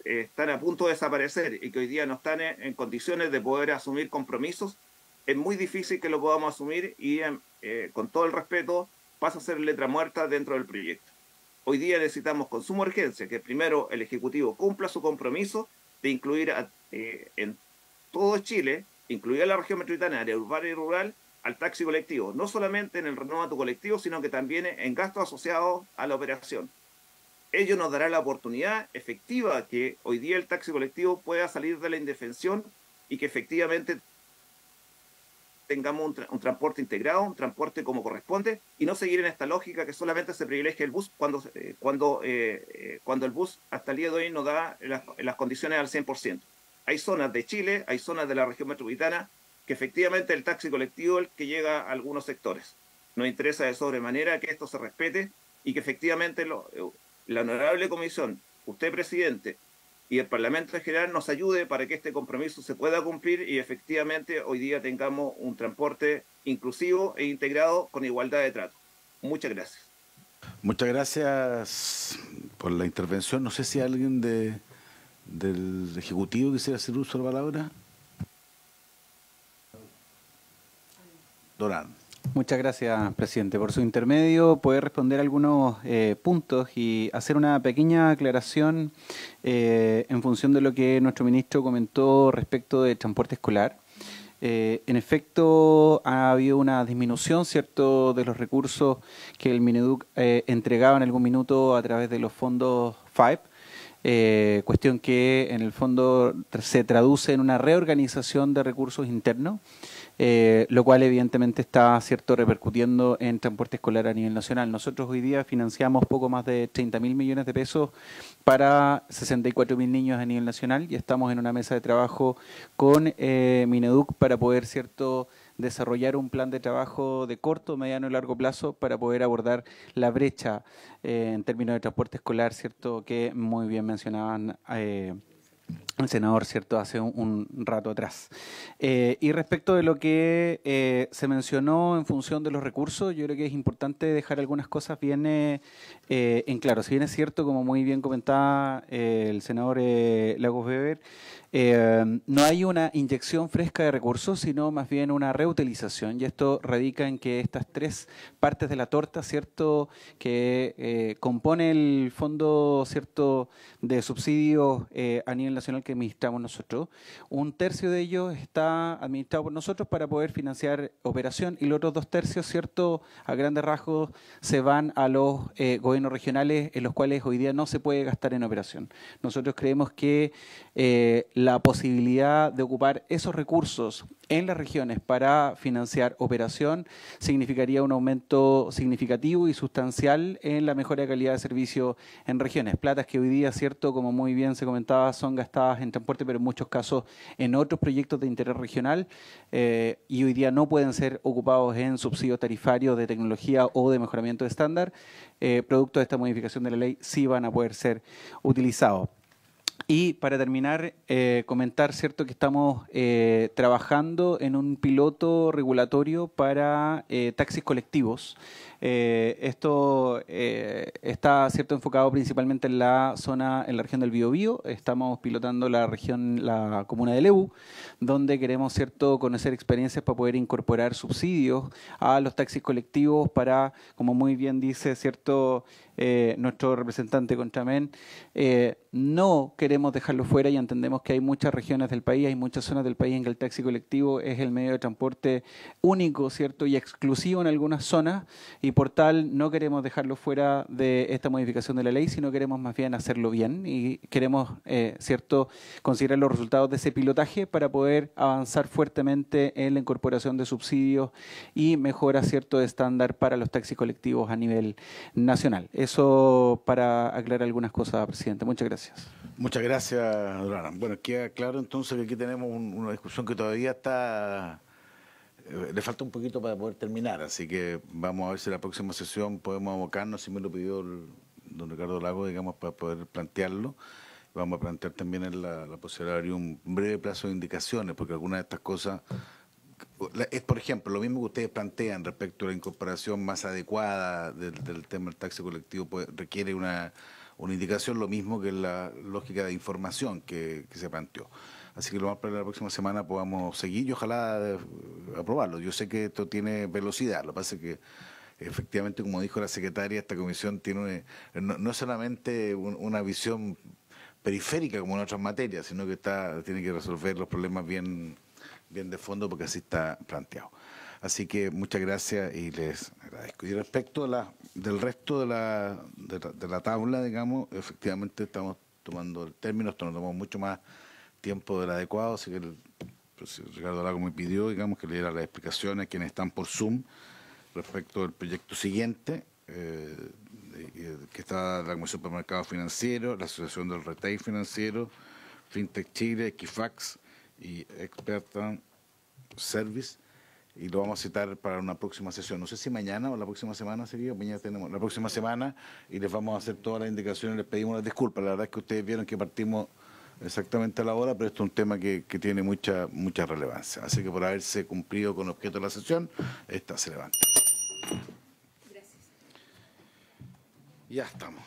están a punto de desaparecer y que hoy día no están en condiciones de poder asumir compromisos, es muy difícil que lo podamos asumir y con todo el respeto pasa a ser letra muerta dentro del proyecto. Hoy día necesitamos con suma urgencia que primero el Ejecutivo cumpla su compromiso de incluir en todo Chile, incluida la región metropolitana, área urbana y rural, al taxi colectivo, no solamente en el renuevo tu colectivo, sino que también en gastos asociados a la operación. Ello nos dará la oportunidad efectiva que hoy día el taxi colectivo pueda salir de la indefensión y que efectivamente tengamos un transporte integrado, un transporte como corresponde, y no seguir en esta lógica que solamente se privilegia el bus cuando el bus hasta el día de hoy no da las condiciones al 100%. Hay zonas de Chile, hay zonas de la región metropolitana, que efectivamente el taxi colectivo es el que llega a algunos sectores. Nos interesa de sobremanera que esto se respete y que efectivamente la honorable comisión, usted presidente y el Parlamento en general nos ayude para que este compromiso se pueda cumplir y efectivamente hoy día tengamos un transporte inclusivo e integrado con igualdad de trato. Muchas gracias. Muchas gracias por la intervención. No sé si alguien del Ejecutivo quisiera hacer uso de la palabra. Dorán. Muchas gracias, presidente. Por su intermedio, poder responder algunos puntos y hacer una pequeña aclaración en función de lo que nuestro ministro comentó respecto de transporte escolar. En efecto, ha habido una disminución, ¿cierto?, de los recursos que el Mineduc entregaba en algún minuto a través de los fondos FAEP, cuestión que en el fondo se traduce en una reorganización de recursos internos, lo cual evidentemente está, ¿cierto?, repercutiendo en transporte escolar a nivel nacional. Nosotros hoy día financiamos poco más de 30.000 millones de pesos para 64.000 niños a nivel nacional y estamos en una mesa de trabajo con Mineduc para poder, ¿cierto?, desarrollar un plan de trabajo de corto, mediano y largo plazo para poder abordar la brecha en términos de transporte escolar, ¿cierto?, que muy bien mencionaban el senador, ¿cierto?, hace un rato atrás. Y respecto de lo que se mencionó en función de los recursos, yo creo que es importante dejar algunas cosas bien en claro. Si bien es cierto, como muy bien comentaba el senador Lagos Weber, no hay una inyección fresca de recursos, sino más bien una reutilización, y esto radica en que estas tres partes de la torta, ¿cierto?, que compone el fondo, ¿cierto?, de subsidios a nivel nacional que administramos nosotros, un tercio de ellos está administrado por nosotros para poder financiar operación, y los otros 2/3, ¿cierto?, a grandes rasgos se van a los gobiernos regionales, en los cuales hoy día no se puede gastar en operación. Nosotros creemos que la posibilidad de ocupar esos recursos en las regiones para financiar operación significaría un aumento significativo y sustancial en la mejora de calidad de servicio en regiones. Platas que hoy día, cierto, como muy bien se comentaba, son gastadas en transporte, pero en muchos casos en otros proyectos de interés regional, y hoy día no pueden ser ocupados en subsidios tarifarios de tecnología o de mejoramiento de estándar. Producto de esta modificación de la ley sí van a poder ser utilizados. Y para terminar, comentar, ¿cierto?, que estamos trabajando en un piloto regulatorio para taxis colectivos. Esto está, ¿cierto?, enfocado principalmente en la zona, en la región del Biobío. Estamos pilotando la comuna de Lebu, donde queremos, ¿cierto?, conocer experiencias para poder incorporar subsidios a los taxis colectivos para, como muy bien dice, ¿cierto?, nuestro representante Contramen, no queremos dejarlo fuera, y entendemos que hay muchas regiones del país, hay muchas zonas del país en que el taxi colectivo es el medio de transporte único, ¿cierto?, y exclusivo en algunas zonas, y por tal no queremos dejarlo fuera de esta modificación de la ley, sino queremos más bien hacerlo bien, y queremos, ¿cierto?, considerar los resultados de ese pilotaje para poder avanzar fuertemente en la incorporación de subsidios y mejora, ¿cierto?, de estándar para los taxis colectivos a nivel nacional. Eso para aclarar algunas cosas, presidente. Muchas gracias. Muchas gracias, Durán. Bueno, queda claro entonces que aquí tenemos una discusión que todavía está... le falta un poquito para poder terminar, así que vamos a ver si la próxima sesión podemos abocarnos, si me lo pidió don Ricardo Lago, digamos, para poder plantearlo. Vamos a plantear también la posibilidad de abrir un breve plazo de indicaciones, porque algunas de estas cosas... Es, por ejemplo, lo mismo que ustedes plantean respecto a la incorporación más adecuada del tema del taxi colectivo, requiere una indicación, lo mismo que la lógica de información que se planteó. Así que lo más probable la próxima semana podamos seguir y ojalá aprobarlo. Yo sé que esto tiene velocidad, lo que pasa es que efectivamente, como dijo la secretaria, esta comisión tiene no solamente una visión periférica como en otras materias, sino que tiene que resolver los problemas bien de fondo, porque así está planteado. Así que muchas gracias y les agradezco. Y respecto del resto de la tabla, digamos, efectivamente estamos tomando el término, esto nos tomamos mucho más tiempo del adecuado, así que el presidente Ricardo Lago me pidió, digamos, que le diera las explicaciones a quienes están por Zoom respecto del proyecto siguiente, que está la Comisión para el Mercado Financiero, la Asociación del Retail Financiero, FinTech Chile, Equifax y Experta Service, y lo vamos a citar para una próxima sesión. No sé si mañana o la próxima semana sería, mañana tenemos la próxima semana, y les vamos a hacer todas las indicaciones, les pedimos las disculpas. La verdad es que ustedes vieron que partimos exactamente a la hora, pero esto es un tema que tiene mucha relevancia. Así que por haberse cumplido con el objeto de la sesión, esta se levanta. Gracias. Ya estamos.